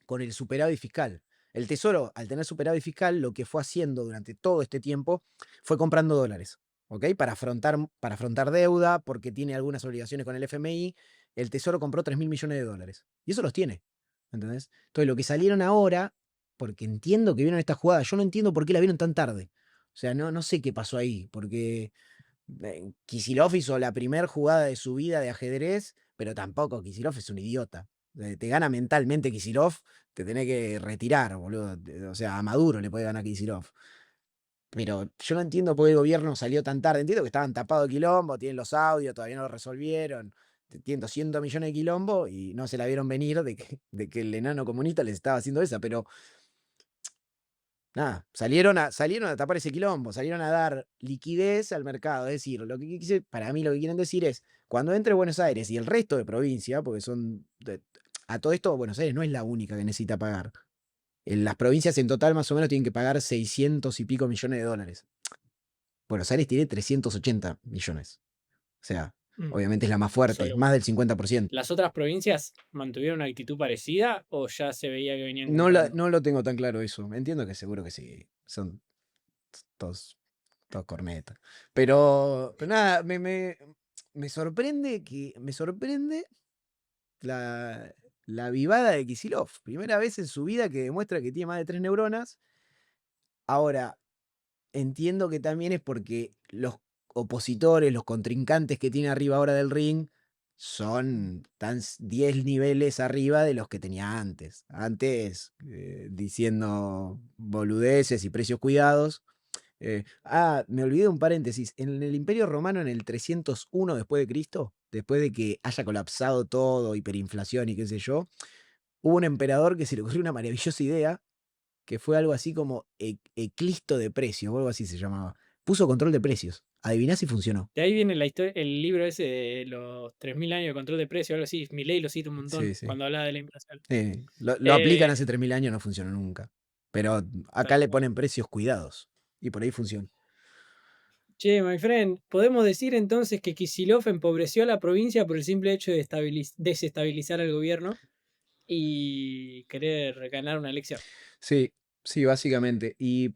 con el superávit fiscal. El Tesoro, al tener superávit fiscal, lo que fue haciendo durante todo este tiempo fue comprando dólares, ¿ok? Para afrontar deuda, porque tiene algunas obligaciones con el FMI. El Tesoro compró 3.000 millones de dólares. Y eso los tiene, ¿entendés? Entonces, lo que salieron ahora, porque entiendo que vieron esta jugada, yo no entiendo por qué la vieron tan tarde. O sea, no sé qué pasó ahí, porque Kicillof hizo la primer jugada de su vida de ajedrez, pero tampoco Kicillof es un idiota. Te gana mentalmente Kicillof, te tenés que retirar, boludo. O sea, a Maduro le puede ganar Kicillof. Pero yo no entiendo por qué el gobierno salió tan tarde. Entiendo que estaban tapados de quilombo, tienen los audios, todavía no lo resolvieron. Tienen 200 millones de quilombo y no se la vieron venir de que el enano comunista les estaba haciendo esa, pero nada, salieron a tapar ese quilombo, salieron a dar liquidez al mercado. Es decir, lo que quise para mí lo que quieren decir es, cuando entre Buenos Aires y el resto de provincia, porque son de a todo esto Buenos Aires no es la única que necesita pagar. En las provincias en total más o menos tienen que pagar 600 y pico millones de dólares. Buenos Aires tiene 380 millones. O sea, Mm, obviamente es la más eso es fuerte, lo más del 50%. ¿Las otras provincias mantuvieron una actitud parecida o ya se veía que venían comprando? No lo tengo tan claro eso. Entiendo que seguro que sí. Son todos, todos cornetas. Pero nada, me sorprende la, la avivada de Kicillof. Primera vez en su vida que demuestra que tiene más de 3 neuronas. Ahora, entiendo que también es porque los opositores, los contrincantes que tiene arriba ahora del ring, son tan 10 niveles arriba de los que tenía antes. Antes, diciendo boludeces y precios cuidados. Me olvidé un paréntesis. En el Imperio Romano, en el 301 después de Cristo, después de que haya colapsado todo, hiperinflación y qué sé yo, hubo un emperador que se le ocurrió una maravillosa idea, que fue algo así como eclisto de precios, o algo así se llamaba. Puso control de precios. Adiviná si funcionó. De ahí viene la historia, el libro ese de los 3000 años de control de precios, algo así. Milei lo cita un Sí, montón sí. cuando hablaba de la inflación. Lo aplican Eh, hace 3000 años, no funcionó nunca. Pero acá Tal le cual. ponen precios cuidados. Y por ahí funciona. Che, my friend, ¿podemos decir entonces que Kicillof empobreció a la provincia por el simple hecho de desestabilizar al gobierno y querer ganar una elección? Sí, sí, básicamente. Y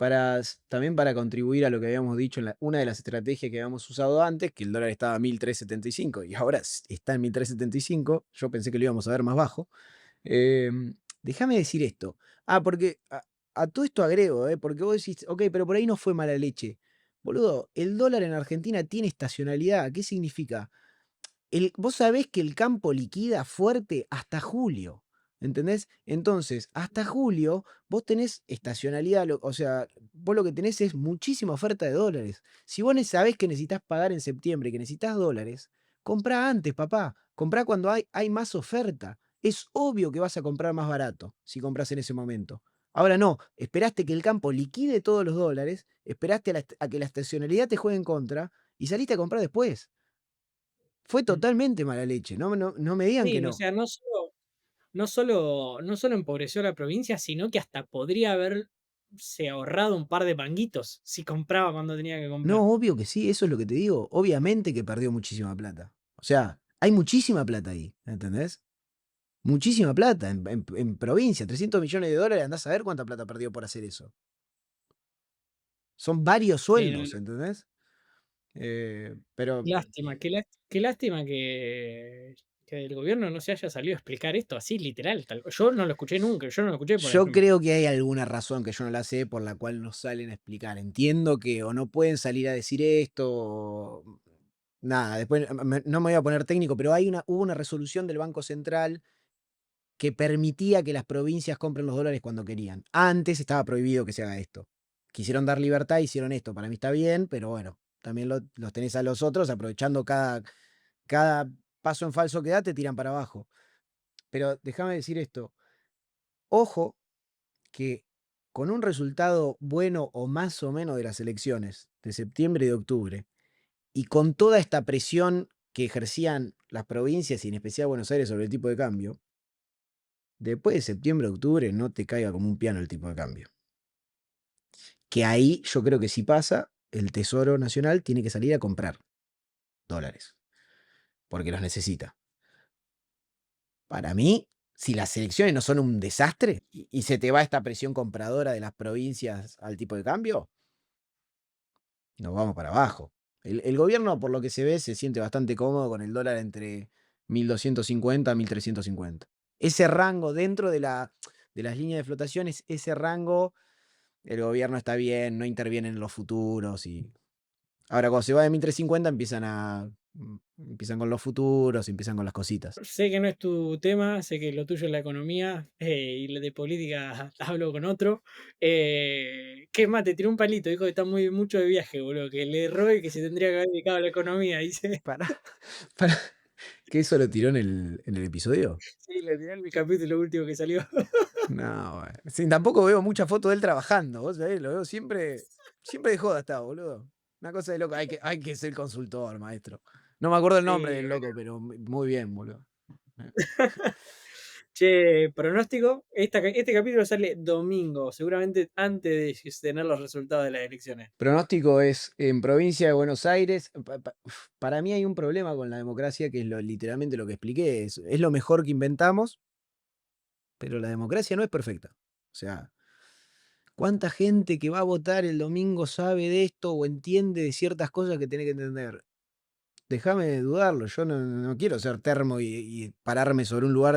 también para contribuir a lo que habíamos dicho en una de las estrategias que habíamos usado antes, que el dólar estaba a 1375 y ahora está en 1375, yo pensé que lo íbamos a ver más bajo. Déjame decir esto. Porque a todo esto agrego, porque vos decís, ok, pero por ahí no fue mala leche. Boludo, el dólar en Argentina tiene estacionalidad. ¿Qué significa? Vos sabés que el campo liquida fuerte hasta julio, ¿entendés? Entonces, hasta julio vos tenés estacionalidad, o sea, vos lo que tenés es muchísima oferta de dólares. Si vos sabés que necesitas pagar en septiembre, que necesitas dólares, comprá antes, papá. Comprá cuando hay más oferta. Es obvio que vas a comprar más barato si compras en ese momento. Ahora no, esperaste que el campo liquide todos los dólares, esperaste a que la estacionalidad te juegue en contra y saliste a comprar después. Fue Mm. totalmente mala leche, no me digan que Sí, o no. sea, no solo empobreció a la provincia, sino que hasta podría haberse ahorrado un par de manguitos si compraba cuando tenía que comprar. No, obvio que sí, eso es lo que te digo. Obviamente que perdió muchísima plata. O sea, hay muchísima plata ahí, ¿entendés? Muchísima plata en provincia, 300 millones de dólares, andás a ver cuánta plata perdió por hacer eso. Son varios Sí, no, sueldos, no. ¿entendés? Pero Lástima, qué lástima que el gobierno no se haya salido a explicar esto así, literal. Yo no lo escuché nunca, yo no lo escuché, por yo ejemplo. creo que hay alguna razón que yo no la sé por la cual no salen a explicar. Entiendo que o no pueden salir a decir esto, nada, después no me voy a poner técnico, pero hubo una resolución del Banco Central que permitía que las provincias compren los dólares cuando querían. Antes estaba prohibido que se haga esto. Quisieron dar libertad, hicieron esto. Para mí está bien, pero bueno, también los tenés a los otros aprovechando cada paso en falso que da, te tiran para abajo. Pero déjame decir esto. Ojo que con un resultado bueno o más o menos de las elecciones de septiembre y de octubre, y con toda esta presión que ejercían las provincias y en especial Buenos Aires sobre el tipo de cambio, después de septiembre, octubre, no te caiga como un piano el tipo de cambio. Que ahí yo creo que si pasa, el Tesoro Nacional tiene que salir a comprar dólares, porque los necesita. Para mí, si las elecciones no son un desastre y se te va esta presión compradora de las provincias al tipo de cambio, nos vamos para abajo. El gobierno, por lo que se ve, se siente bastante cómodo con el dólar entre 1250 a 1350. Ese rango dentro de las líneas de flotaciones, ese rango, el gobierno está bien, no interviene en los futuros. Y ahora, cuando se va de 1350, empiezan con los futuros, empiezan con las cositas. Sé que no es tu tema, sé que lo tuyo es la economía y de política hablo con otro. ¿Qué más? Te tiró un palito, dijo que está mucho de viaje, boludo, que le erró y que se tendría que haber dedicado a la economía, dice. Para, para, ¿Que eso lo tiró en el episodio? Sí, le tiró en el capítulo último que salió. No, bueno. Sí, tampoco veo muchas fotos de él trabajando, vos sabés, lo veo siempre de joda está, boludo. Una cosa de loco, hay que ser consultor, maestro. No me acuerdo el nombre Sí, del loco, pero muy bien, boludo. che, pronóstico, este capítulo sale domingo, seguramente antes de tener los resultados de las elecciones. Pronóstico es en provincia de Buenos Aires. Para mí hay un problema con la democracia que es literalmente lo que expliqué. Es lo mejor que inventamos, pero la democracia no es perfecta. O sea, ¿cuánta gente que va a votar el domingo sabe de esto o entiende de ciertas cosas que tiene que entender? Déjame de dudarlo, yo no quiero ser termo y pararme sobre un lugar,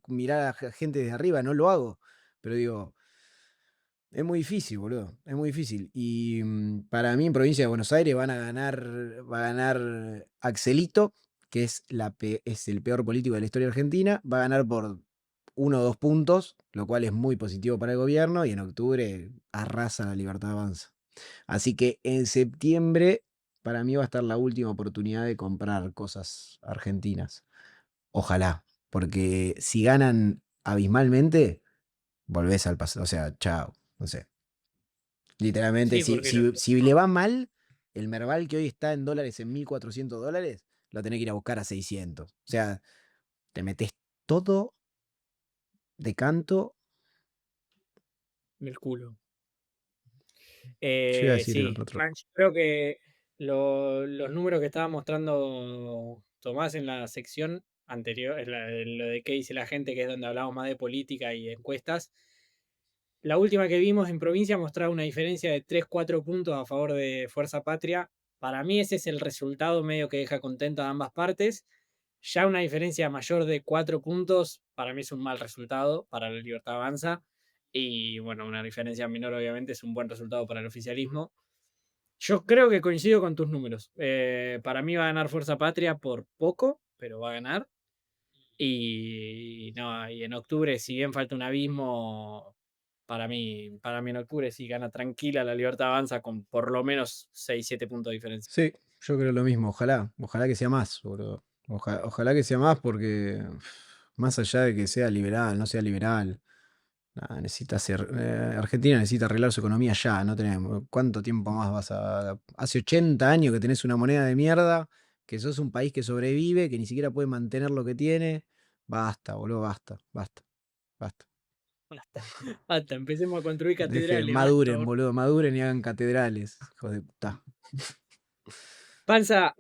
mirar a gente desde arriba, no lo hago. Pero digo, es muy difícil, boludo, es muy difícil. Y para mí en provincia de Buenos Aires va a ganar Axelito, que es el peor político de la historia argentina, va a ganar por 1 o 2 puntos, lo cual es muy positivo para el gobierno, y en octubre arrasa la Libertad Avanza. Así que en septiembre para mí va a estar la última oportunidad de comprar cosas argentinas. Ojalá, porque si ganan abismalmente, volvés al pasado. O sea, chao. No sé. Literalmente, Sí, si, porque si, si le va mal, el Merval que hoy está en dólares en $1.400, lo tenés que ir a buscar a 600. O sea, te metes todo de canto. el culo. Yo iba a decir el Sí, otro. creo que los números que estaba mostrando Tomás en la sección anterior, lo de qué dice la gente, que es donde hablamos más de política y encuestas, la última que vimos en provincia mostraba una diferencia de 3 4 puntos a favor de Fuerza Patria. Para mí ese es el resultado medio que deja contento a ambas partes. Ya una diferencia mayor de 4 puntos, para mí es un mal resultado para la Libertad Avanza. Y bueno, una diferencia menor obviamente es un buen resultado para el oficialismo. Yo creo que coincido con tus números. Para mí va a ganar Fuerza Patria por poco, pero va a ganar. Y no, y en octubre, si bien falta un abismo, para mí en octubre sí gana tranquila la Libertad Avanza con por lo menos 6 7 puntos de diferencia. Sí, yo creo lo mismo. Ojalá que sea más, boludo. Ojalá que sea más porque más allá de que sea liberal, no sea liberal, nada, Argentina necesita arreglar su economía ya, no tenemos. ¿Cuánto tiempo más hace 80 años que tenés una moneda de mierda, que sos un país que sobrevive, que ni siquiera puede mantener lo que tiene? Basta, boludo, basta, basta, basta. Basta, basta, empecemos a construir catedrales, basta. Maduren, boludo, maduren y hagan catedrales, hijo de puta. Panza,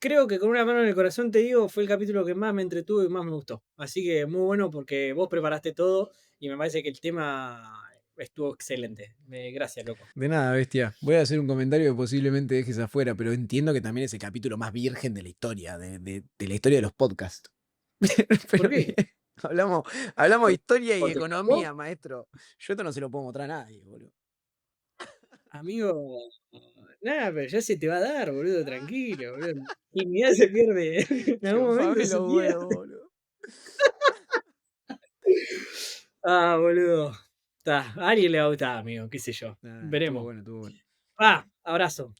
creo que con una mano en el corazón te digo, fue el capítulo que más me entretuvo y más me gustó. Así que muy bueno porque vos preparaste todo y me parece que el tema estuvo excelente. Gracias, loco. De nada, bestia. Voy a hacer un comentario que posiblemente dejes afuera, pero entiendo que también es el capítulo más virgen de la historia, de la historia de los podcasts. ¿Por Pero bien, qué? hablamos, hablamos de historia y ¿Porque me tocó? economía, maestro. Yo esto no se lo puedo mostrar a nadie, boludo. Amigo, nada, pero ya se te va a dar, boludo, tranquilo, boludo. Dignidad se pierde en algún momento Chupame de su los vida. huevos, boludo. Ah, boludo. A alguien le va a gustar, amigo, qué sé yo. Nah, estuvo Veremos. bueno, estuvo bueno. Ah, abrazo.